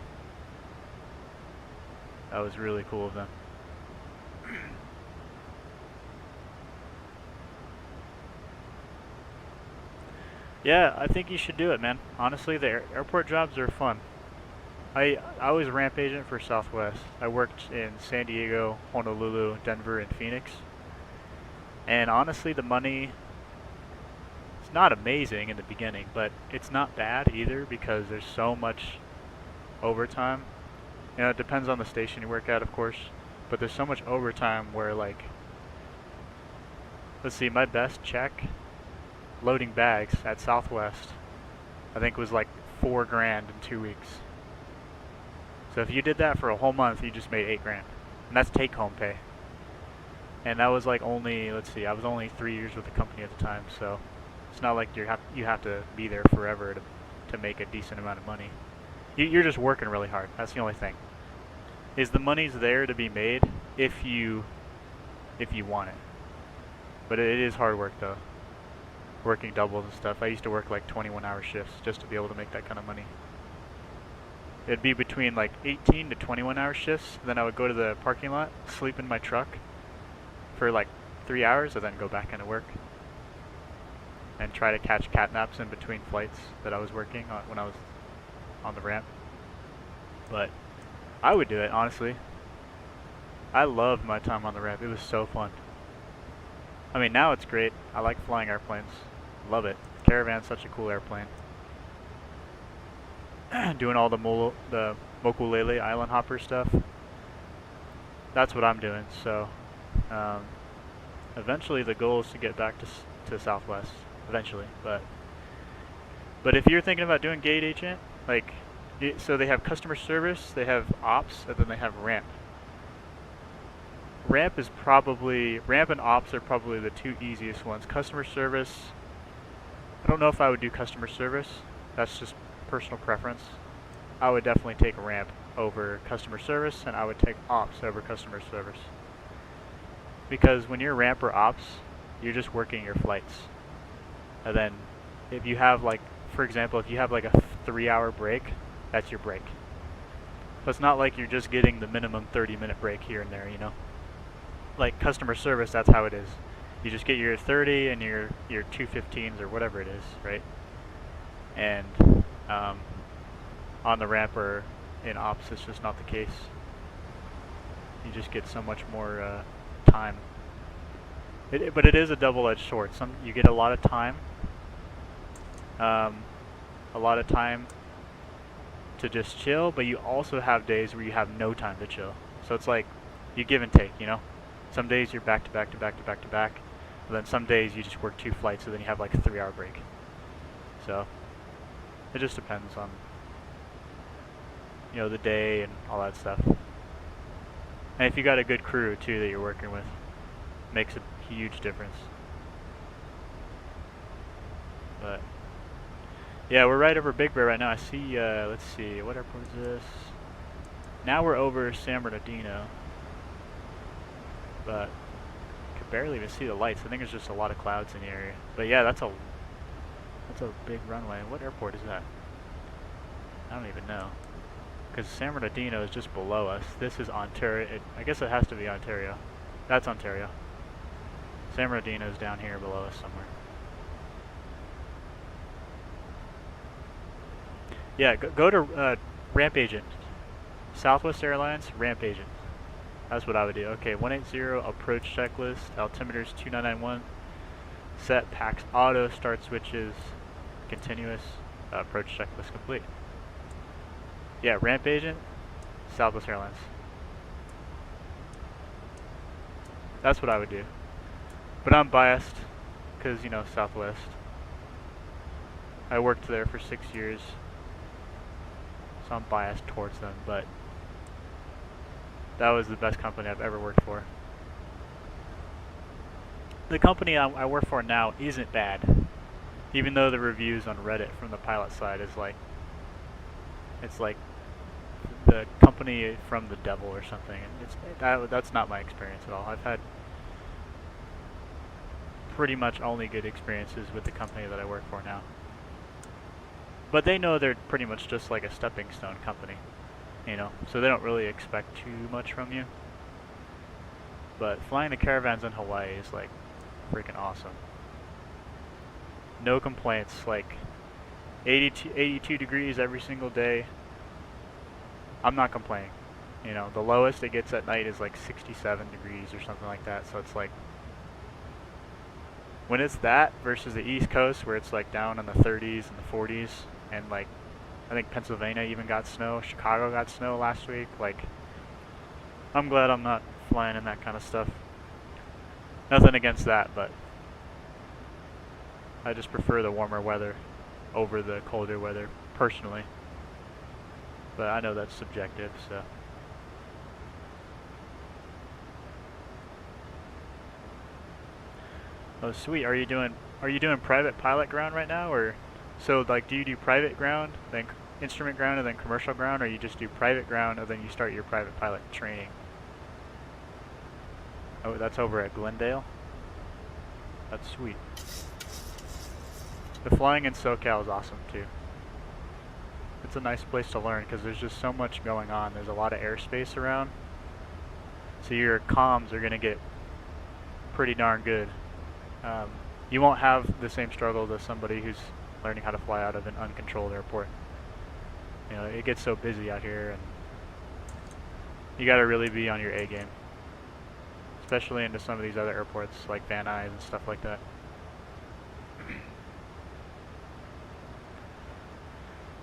That was really cool of them. Yeah, I think you should do it, man. Honestly, the airport jobs are fun. I was ramp agent for Southwest. I worked in San Diego, Honolulu, Denver, and Phoenix. And honestly, the money, it's not amazing in the beginning, but it's not bad either because there's so much overtime. You know, it depends on the station you work at, of course, but there's so much overtime where, like, let's see, my best check loading bags at Southwest, I think was like $4 grand in 2 weeks. So if you did that for a whole month, you just made $8 grand, and that's take-home pay. And that was like only, let's see, I was only 3 years with the company at the time, so it's not like you have to be there forever to make a decent amount of money. You're just working really hard. That's the only thing. Is the money's there to be made if you want it. But it is hard work though. Working doubles and stuff. I used to work like 21-hour shifts just to be able to make that kind of money. It'd be between like 18 to 21-hour shifts. Then I would go to the parking lot, sleep in my truck for like 3 hours, and then go back into work. And try to catch cat naps in between flights that I was working on when I was on the ramp. But I would do it, honestly. I loved my time on the ramp. It was so fun. I mean, now it's great. I like flying airplanes. Love it. Caravan's such a cool airplane. Doing all the Mokulele island hopper stuff. That's what I'm doing. So, eventually the goal is to get back to Southwest. Eventually, but if you're thinking about doing gate agent, like, so they have customer service, they have ops, and then they have ramp. Ramp and ops are probably the two easiest ones. Customer service, I don't know if I would do customer service. That's just personal preference. I would definitely take ramp over customer service, and I would take ops over customer service. Because when you're ramp or ops, you're just working your flights. And then if you have, like, for example, if you have like a 3-hour break, that's your break. But it's not like you're just getting the minimum 30-minute break here and there, you know? Like customer service, that's how it is. You just get your 30 and your 215s or whatever it is, right? And on the ramp or in ops, it's just not the case. You just get so much more time. But it is a double-edged sword. You get a lot of time. A lot of time to just chill, but you also have days where you have no time to chill. So it's like you give and take, you know? Some days you're back to back to back to back to back, and then some days you just work 2 flights, so then you have like a 3-hour break. So it just depends on, you know, the day and all that stuff. And if you got a good crew too that you're working with, makes a huge difference. But yeah, we're right over Big Bear right now. I see, let's see, what airport is this? Now we're over San Bernardino. But I could barely even see the lights. I think there's just a lot of clouds in the area. But yeah, that's a big runway. What airport is that? I don't even know. Because San Bernardino is just below us. This is Ontario. I guess it has to be Ontario. That's Ontario. San Bernardino is down here below us somewhere. Yeah, go to Ramp Agent. Southwest Airlines, Ramp Agent. That's what I would do. Okay, 180, approach checklist, altimeters 2991, set, PAX auto, start switches, continuous, approach checklist complete. Yeah, Ramp Agent, Southwest Airlines. That's what I would do. But I'm biased, because, you know, Southwest. I worked there for 6 years, so I'm biased towards them, but that was the best company I've ever worked for. The company I work for now isn't bad, even though the reviews on Reddit from the pilot side is like, it's like the company from the devil or something. That's not my experience at all. I've had pretty much only good experiences with the company that I work for now. But they know they're pretty much just like a stepping stone company, you know, so they don't really expect too much from you. But flying the Caravans in Hawaii is like freaking awesome. No complaints, like 82 degrees every single day. I'm not complaining. You know, the lowest it gets at night is like 67 degrees or something like that, so it's like, when it's that versus the East Coast where it's like down in the 30s and the 40s, and like, I think Pennsylvania even got snow, Chicago got snow last week, like, I'm glad I'm not flying in that kind of stuff. Nothing against that, but I just prefer the warmer weather over the colder weather, personally. But I know that's subjective, so. Oh sweet, are you doing private pilot ground right now, or so like do you do private ground, then instrument ground, and then commercial ground, or you just do private ground and then you start your private pilot training? Oh, that's over at Glendale? That's sweet. The flying in SoCal is awesome too. It's a nice place to learn because there's just so much going on. There's a lot of airspace around, so your comms are going to get pretty darn good. You won't have the same struggles as somebody who's learning how to fly out of an uncontrolled airport. You know, it gets so busy out here, and you got to really be on your A game, especially into some of these other airports like Van Nuys and stuff like that.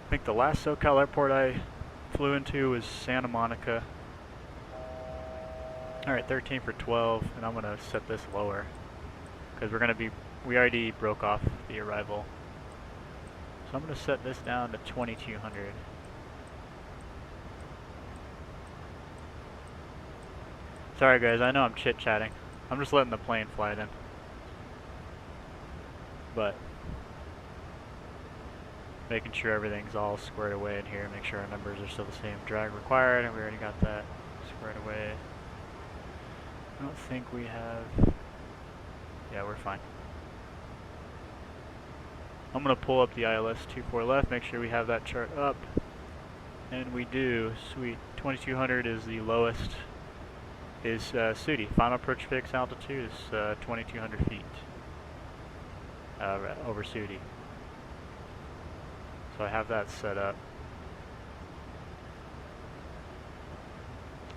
I think the last SoCal airport I flew into was Santa Monica. Alright, 13 for 12, and I'm going to set this lower, because we already broke off the arrival. So I'm going to set this down to 2200. Sorry guys, I know I'm chit-chatting. I'm just letting the plane fly it in. But making sure everything's all squared away in here, make sure our numbers are still the same. Drag required, and we already got that squared away. I don't think we have... Yeah, we're fine. I'm going to pull up the ILS 24 left, make sure we have that chart up. And we do. Sweet. 2200 is the lowest. Is SUDI. Final approach fix altitude is 2200 feet over SUDI. So I have that set up.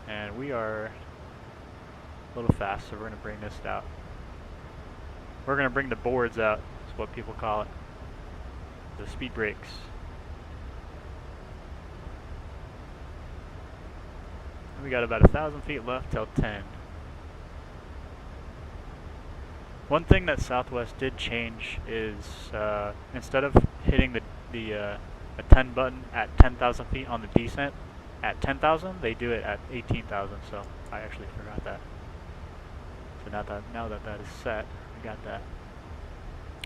And we are a little fast, so we're going to bring this out. We're going to bring the boards out, is what people call it. The speed brakes. We got about 1,000 feet left till 10. One thing that Southwest did change is instead of hitting the 10 button at 10,000 feet on the descent at 10,000, they do it at 18,000. So I actually forgot that. So now that that is set, we got that.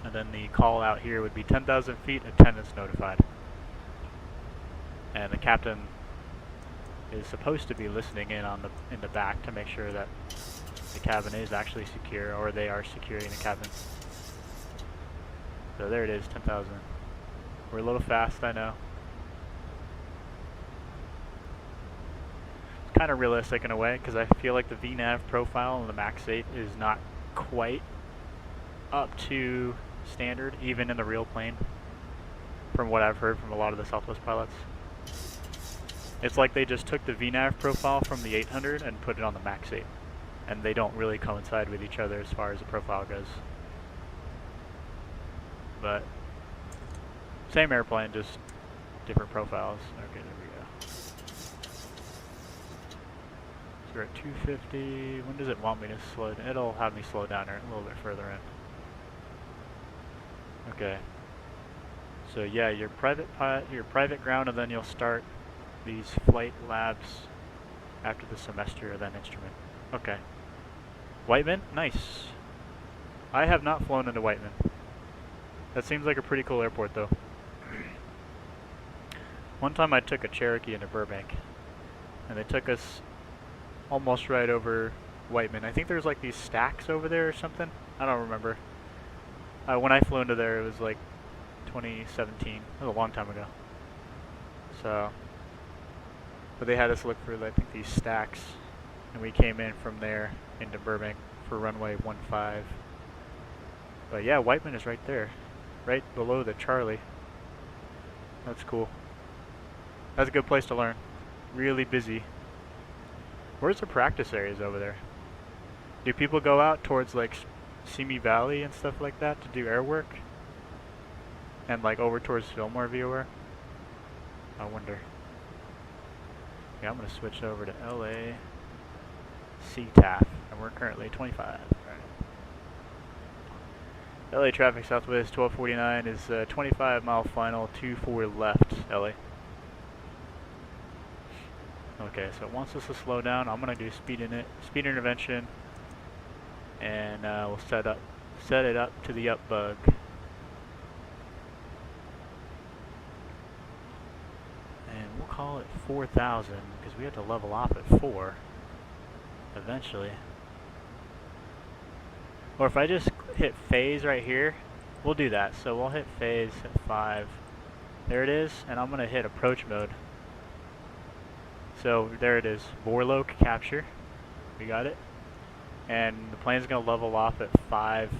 And then the call out here would be 10,000 feet, attendance notified. And the captain is supposed to be listening in in the back to make sure that the cabin is actually secure, or they are securing the cabin. So there it is, 10,000. We're a little fast, I know. It's kind of realistic in a way, because I feel like the VNAV profile on the Max 8 is not quite up to standard, even in the real plane, from what I've heard from a lot of the Southwest pilots. It's like they just took the VNAV profile from the 800 and put it on the Max 8, and they don't really coincide with each other as far as the profile goes. But same airplane, just different profiles. Okay, there we go. we're at 250. When does it want me to slow down? It'll have me slow down a little bit further in. Okay. So yeah, your private ground, and then you'll start these flight labs after the semester, then instrument. Okay. Whiteman? Nice. I have not flown into Whiteman. That seems like a pretty cool airport though. One time I took a Cherokee into Burbank, and they took us almost right over Whiteman. I think there's like these stacks over there or something. I don't remember. When I flew into there, it was like 2017. It was a long time ago. So, but they had us look for, I think, these stacks, and we came in from there into Burbank for runway 15. But yeah, Whiteman is right there, right below the Charlie. That's cool. That's a good place to learn. Really busy. Where's the practice areas over there? Do people go out towards like Simi Valley and stuff like that to do air work? And like over towards Fillmore Viewer? I wonder. Yeah, I'm gonna switch over to LA CTAF, and we're currently 25. Right. LA traffic southwest 1249 is 25 mile final, 24 left, LA. Okay, so it wants us to slow down. I'm gonna do speed intervention, and we'll set it up to the up bug. And we'll call it 4,000 because we have to level off at 4 eventually. Or if I just hit phase right here, we'll do that. So we'll hit phase at 5. There it is, and I'm gonna hit approach mode. So there it is, Borloke capture. We got it. And the plane's going to level off at 5,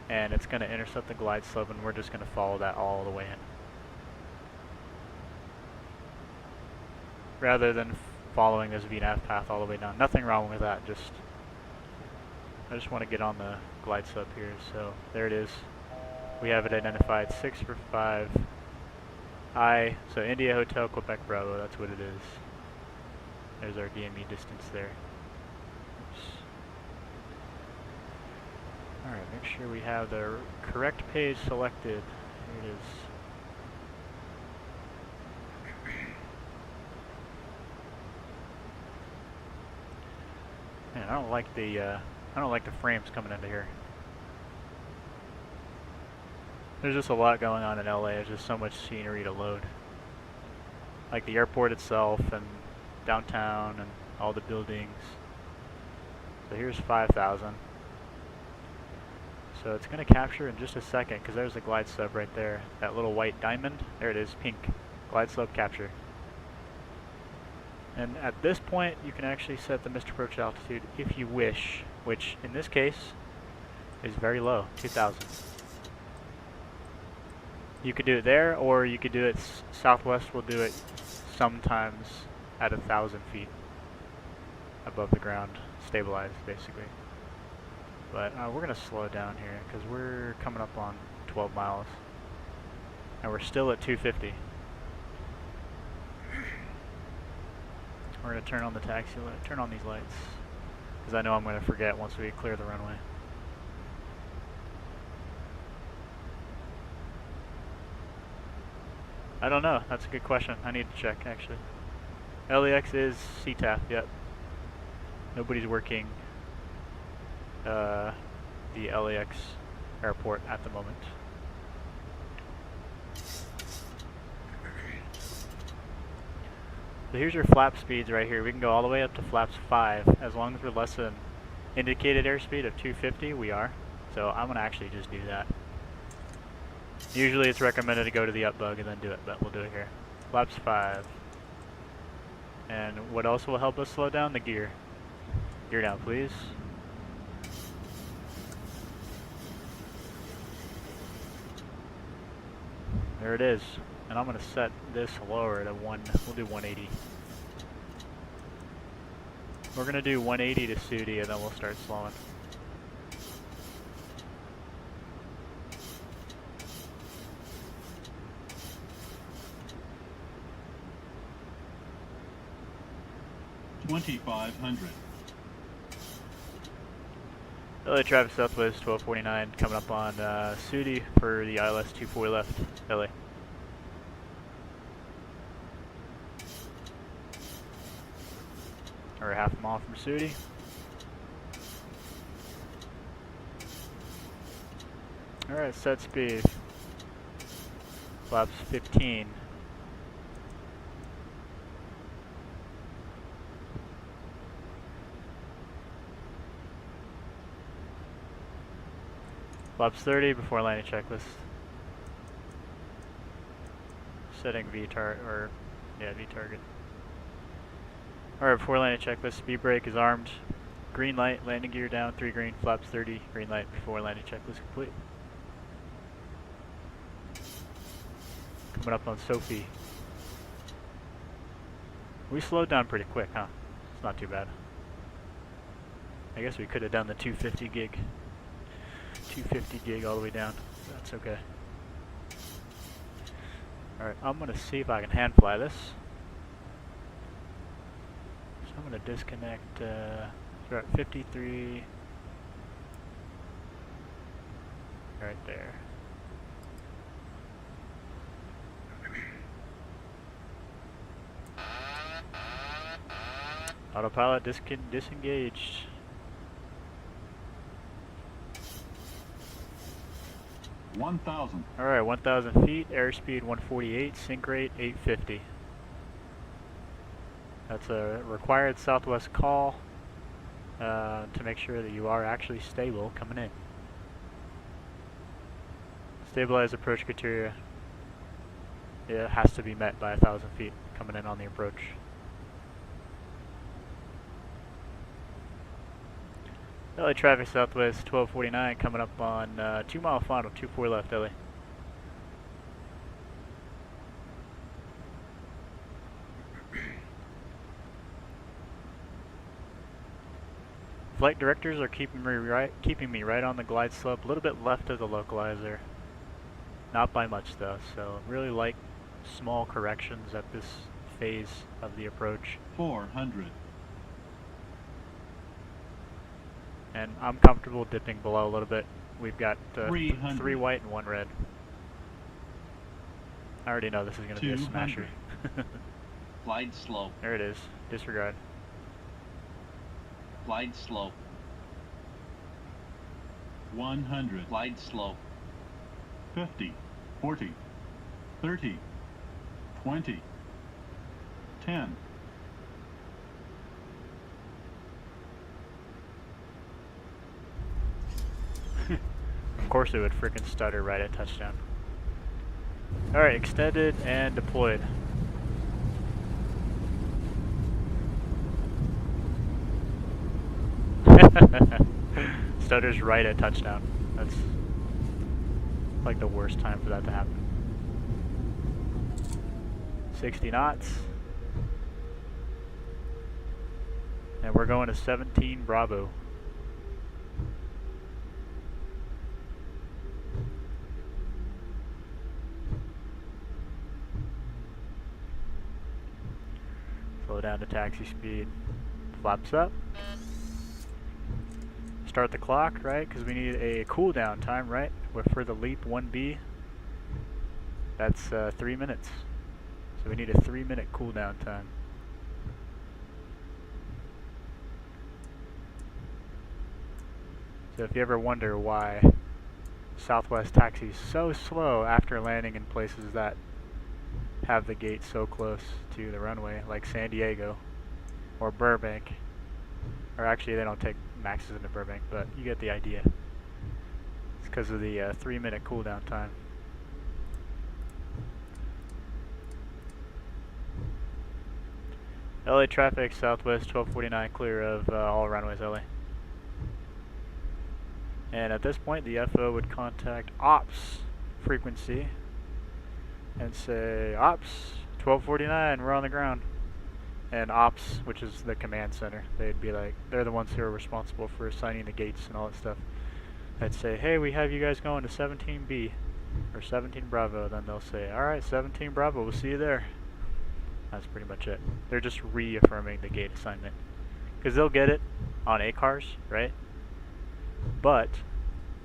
and it's going to intercept the glide slope, and we're just going to follow that all the way in. Rather than following this VNAV path all the way down. Nothing wrong with that, I just want to get on the glide slope here. So there it is. We have it identified, 6 for 5. So India Hotel Quebec Bravo, that's what it is. There's our DME distance there. Oops. Alright, make sure we have the correct page selected. Here it is. Man, I don't like the frames coming into here. There's just a lot going on in LA. There's just so much scenery to load. Like the airport itself and downtown and all the buildings. So here's 5,000. So it's going to capture in just a second because there's a glide slope right there. That little white diamond. There it is, pink. Glide slope capture. And at this point you can actually set the missed approach altitude if you wish, which in this case is very low, 2,000. You could do it there, or you could do it Southwest will do it sometimes at 1,000 feet above the ground, stabilized basically. But we're going to slow down here because we're coming up on 12 miles and we're still at 250. We're going to turn on the taxi light, turn on these lights, because I know I'm going to forget once we clear the runway. I don't know, that's a good question. I need to check actually. LAX is CTAF, yep. Nobody's working the LAX airport at the moment. So here's your flap speeds right here. We can go all the way up to flaps 5 as long as we're less than indicated airspeed of 250, we are. So I'm going to actually just do that. Usually it's recommended to go to the up bug and then do it, but we'll do it here. Flaps 5. And what else will help us slow down? The gear. Gear down, please. There it is. And I'm going to set this lower to we'll do 180. We're going to do 180 to Sudi and then we'll start slowing. $2,500. LA traffic southwest 1249 coming up on Sudi for the ILS 24 left, LA. Or half a mile from Sudi. Alright, set speed. Flaps 15. Flaps 30 before landing checklist. Setting V target, or yeah, V target. Alright, before landing checklist, speed brake is armed. Green light, landing gear down, 3 green, flaps 30, green light before landing checklist complete. Coming up on Sophie. We slowed down pretty quick, huh? It's not too bad. I guess we could have done the 250 gig. 250 gig all the way down. That's okay. Alright, I'm going to see if I can hand fly this. So I'm going to disconnect, we're at 53. Right there. Autopilot disengaged. $1,000. Alright, 1,000 feet, airspeed 148, sync rate 850. That's a required Southwest call to make sure that you are actually stable coming in. Stabilized approach criteria. It has to be met by 1,000 feet coming in on the approach. LA traffic southwest 1249 coming up on 2 mile final, 24 left LA. Flight directors are keeping me right on the glide slope, a little bit left of the localizer. Not by much though, so really like small corrections at this phase of the approach. 400. And I'm comfortable dipping below a little bit. We've got 3 white and 1 red. I already know this is going to be a smasher. Glide slope. There it is. Disregard. Glide slope. 100. Glide slope. 50, 40, 30, 20, 10. Of course it would frickin' stutter right at touchdown. Alright, extended and deployed. Stutters right at touchdown. That's like the worst time for that to happen. 60 knots. And we're going to 17 Bravo. Slow down to taxi speed. Flaps up. Start the clock, right? Because we need a cooldown time, right? For the LEAP 1B. That's 3 minutes. So we need a 3-minute cooldown time. So if you ever wonder why Southwest taxis so slow after landing in places that have the gate so close to the runway, like San Diego or Burbank, or actually they don't take maxes into Burbank, but you get the idea. It's because of the 3-minute cooldown time. LA traffic southwest 1249 clear of all runways LA. And at this point the FO would contact ops frequency and say, ops 1249, we're on the ground. And ops, which is the command center, they'd be like, they're the ones who are responsible for assigning the gates and all that stuff. They'd say, hey, we have you guys going to 17B or 17 Bravo. Then they'll say, alright, 17 Bravo, we'll see you there. That's pretty much it. They're just reaffirming the gate assignment. Because they'll get it on ACARs, right? But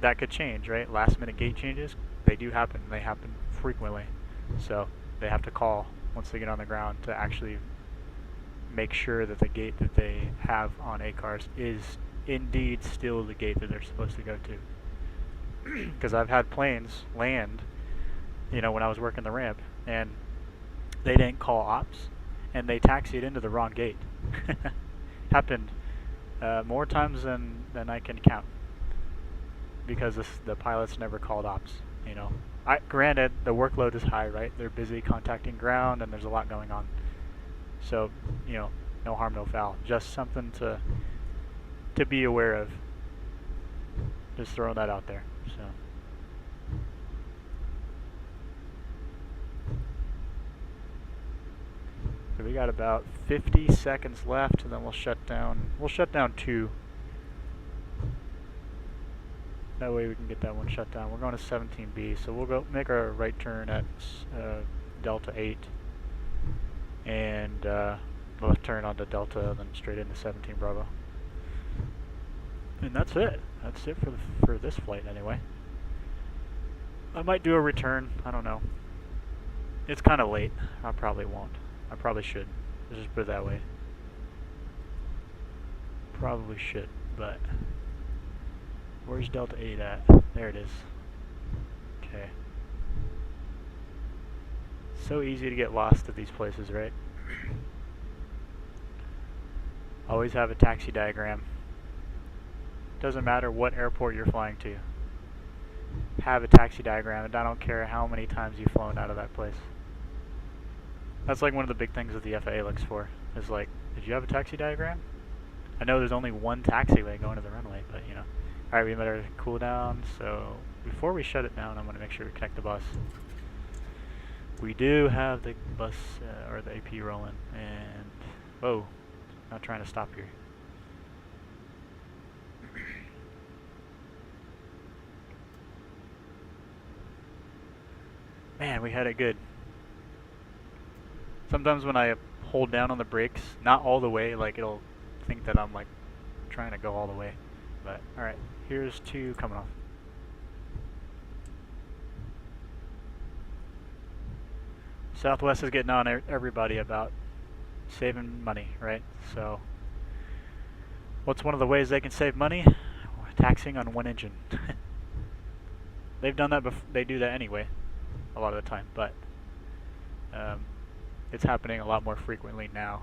that could change, right? Last minute gate changes, they do happen. They happen frequently. So they have to call once they get on the ground to actually make sure that the gate that they have on ACARS is indeed still the gate that they're supposed to go to. Because I've had planes land, you know, when I was working the ramp, and they didn't call ops, and they taxied into the wrong gate. Happened more times than I can count, because the pilots never called ops, you know. Granted, the workload is high, right? They're busy contacting ground, and there's a lot going on. So, you know, no harm, no foul. Just something to be aware of. Just throwing that out there. So we got about 50 seconds left, and then we'll shut down. We'll shut down 2. That way we can get that one shut down. We're going to 17B, so we'll go make our right turn at Delta 8, and left turn onto Delta, then straight into 17 Bravo. And that's it. That's it for this flight anyway. I might do a return. I don't know. It's kind of late. I probably won't. I probably should. Let's just put it that way. Probably should, but where's Delta 8 at? There it is. Okay. So easy to get lost at these places, right? Always have a taxi diagram. Doesn't matter what airport you're flying to. Have a taxi diagram, and I don't care how many times you've flown out of that place. That's like one of the big things that the FAA looks for. Is like, did you have a taxi diagram? I know there's only one taxiway going to the runway, but you know. Alright, we better cool down. So before we shut it down, I'm going to make sure we connect the bus. We do have the bus, or the AP rolling, and whoa, not trying to stop here. Man, we had it good. Sometimes when I hold down on the brakes, not all the way, like it'll think that I'm like trying to go all the way. But alright, here's 2 coming off. Southwest is getting on everybody about saving money, right? So what's one of the ways they can save money? Taxing on one engine. They've done that before. They do that anyway a lot of the time, but it's happening a lot more frequently now.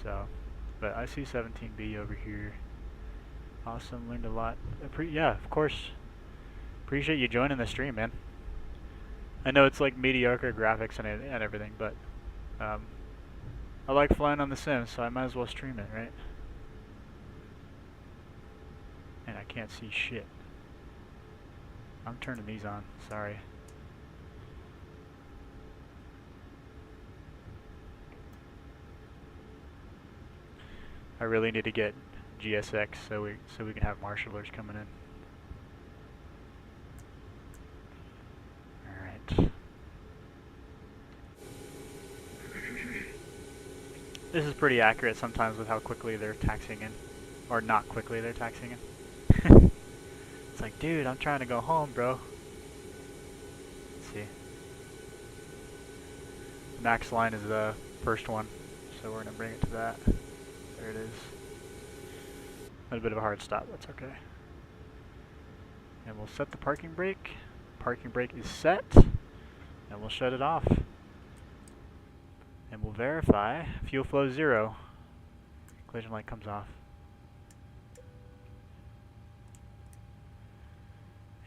So, but I see 17B over here. Awesome, learned a lot. Yeah, of course. Appreciate you joining the stream, man. I know it's like mediocre graphics and everything, but I like flying on the Sims, so I might as well stream it, right? And I can't see shit. I'm turning these on, sorry. I really need to get GSX so we can have marshalers coming in. Alright. This is pretty accurate sometimes with how quickly they're taxiing in. Or not quickly they're taxiing in. It's like, dude, I'm trying to go home, bro. Let's see. Max line is the first one, so we're going to bring it to that. There it is. A little bit of a hard stop, that's okay. And we'll set the parking brake. Parking brake is set. And we'll shut it off. And we'll verify fuel flow 0. Collision light comes off.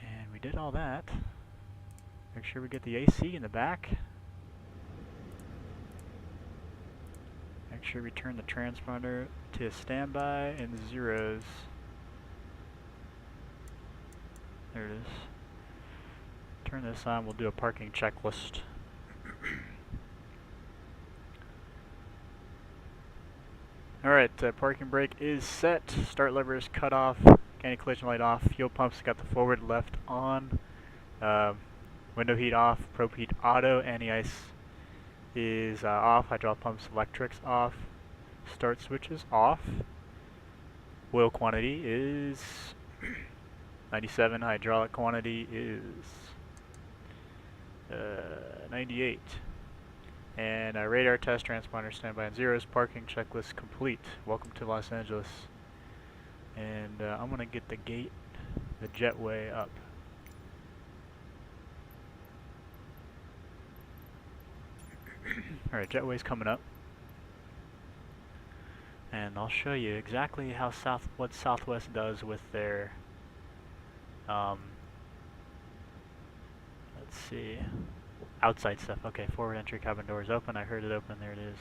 And we did all that. Make sure we get the AC in the back. Make sure we turn the transponder to standby and zeros. There it is. Turn this on, we'll do a parking checklist. Alright, parking brake is set. Start lever is cut off. Anti-collision light off. Fuel pumps got the forward left on. Window heat off. Probe heat auto. Anti-ice is off. Hydraulic pumps electrics off. Start switches off. Oil quantity is 97 hydraulic quantity is 98. And radar test transponder standby on zeros. Parking checklist complete. Welcome to Los Angeles. And I'm going to get the gate, the jetway up. Alright, jetway's coming up. And I'll show you exactly how what Southwest does with their, let's see, outside stuff. Okay, forward entry cabin doors open. I heard it open. There it is.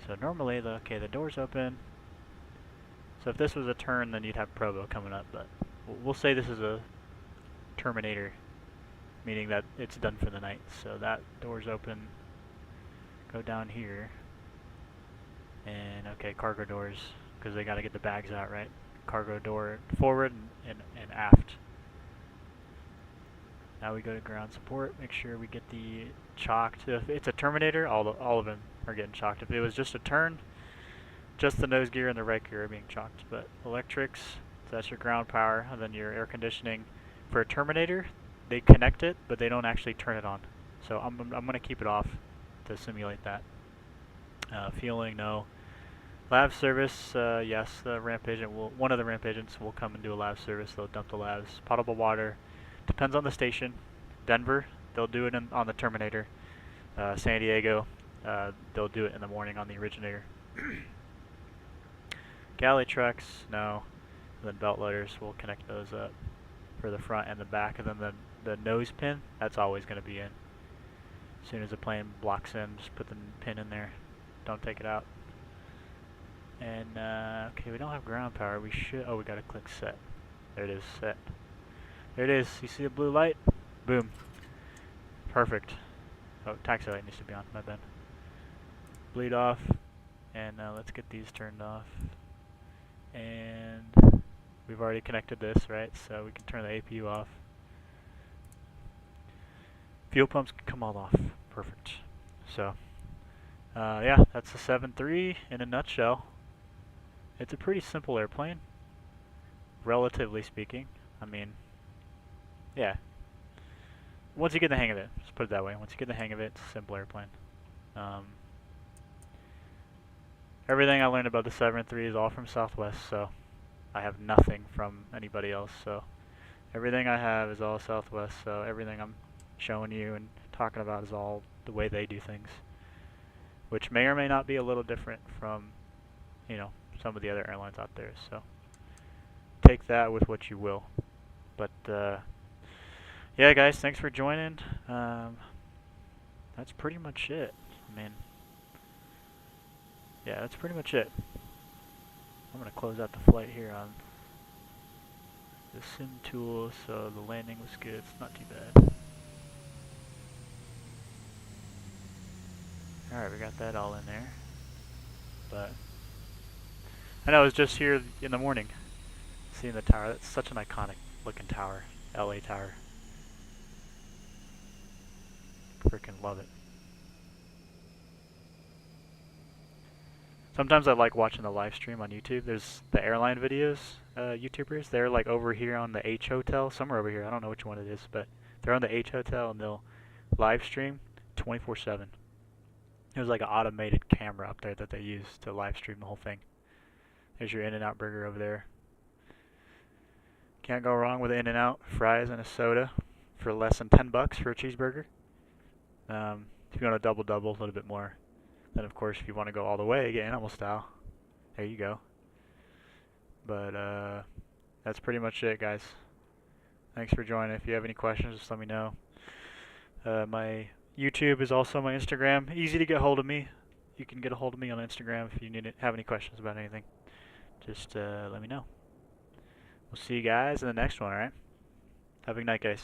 So normally, the door's open. So if this was a turn, then you'd have Provo coming up. But we'll say this is a terminator, meaning that it's done for the night. So that door's open. Go down here. And okay, cargo doors, because they got to get the bags out, right? Cargo door forward and aft. Now we go to ground support. Make sure we get the chocked. If it's a terminator, all of them are getting chocked. If it was just a turn, just the nose gear and the right gear are being chocked. But electrics, so that's your ground power, and then your air conditioning. For a terminator, they connect it, but they don't actually turn it on. So I'm gonna keep it off to simulate that. Fueling, no. Lab service, yes. The ramp agent one of the ramp agents will come and do a lab service. They'll dump the labs. Potable water, depends on the station. Denver, they'll do it on the Terminator. San Diego, they'll do it in the morning on the Originator. Galley trucks, no. And then belt loaders, we'll connect those up for the front and the back. And then the nose pin, that's always going to be in. As soon as the plane blocks in, just put the pin in there. Don't take it out. And okay, we don't have ground power. We should. Oh, we gotta click set. There it is, set. There it is. You see the blue light? Boom. Perfect. Oh, taxi light needs to be on. My bad. Bleed off. And let's get these turned off. And we've already connected this, right? So we can turn the APU off. Fuel pumps can come all off. Perfect. So. Yeah, that's the 7.3 in a nutshell. It's a pretty simple airplane, relatively speaking. I mean, yeah. Once you get the hang of it, let's put it that way. Once you get the hang of it, it's a simple airplane. Everything I learned about the 7.3 is all from Southwest, so I have nothing from anybody else. So everything I have is all Southwest, so everything I'm showing you and talking about is all the way they do things, which may or may not be a little different from, you know, some of the other airlines out there. So take that with what you will. But yeah, guys, thanks for joining. That's pretty much it. I mean, yeah, that's pretty much it. I'm gonna close out the flight here on the sim tool, so the landing was good. It's not too bad. Alright, we got that all in there. But I know I was just here in the morning seeing the tower. That's such an iconic looking tower. LA Tower. Freaking love it. Sometimes I like watching the live stream on YouTube. There's the airline videos, YouTubers. They're like over here on the H Hotel, somewhere over here. I don't know which one it is, but they're on the H Hotel and they'll live stream 24/7. There's like an automated camera up there that they use to live stream the whole thing. There's your In-N-Out burger over there. Can't go wrong with In-N-Out fries and a soda for less than $10 for a cheeseburger. If you want a double-double, a little bit more. Then of course, if you want to go all the way, get animal style. There you go. But that's pretty much it, guys. Thanks for joining. If you have any questions, just let me know. My YouTube is also my Instagram. Easy to get hold of me. You can get a hold of me on Instagram if you have any questions about anything. Just let me know. We'll see you guys in the next one, alright? Have a good night, guys.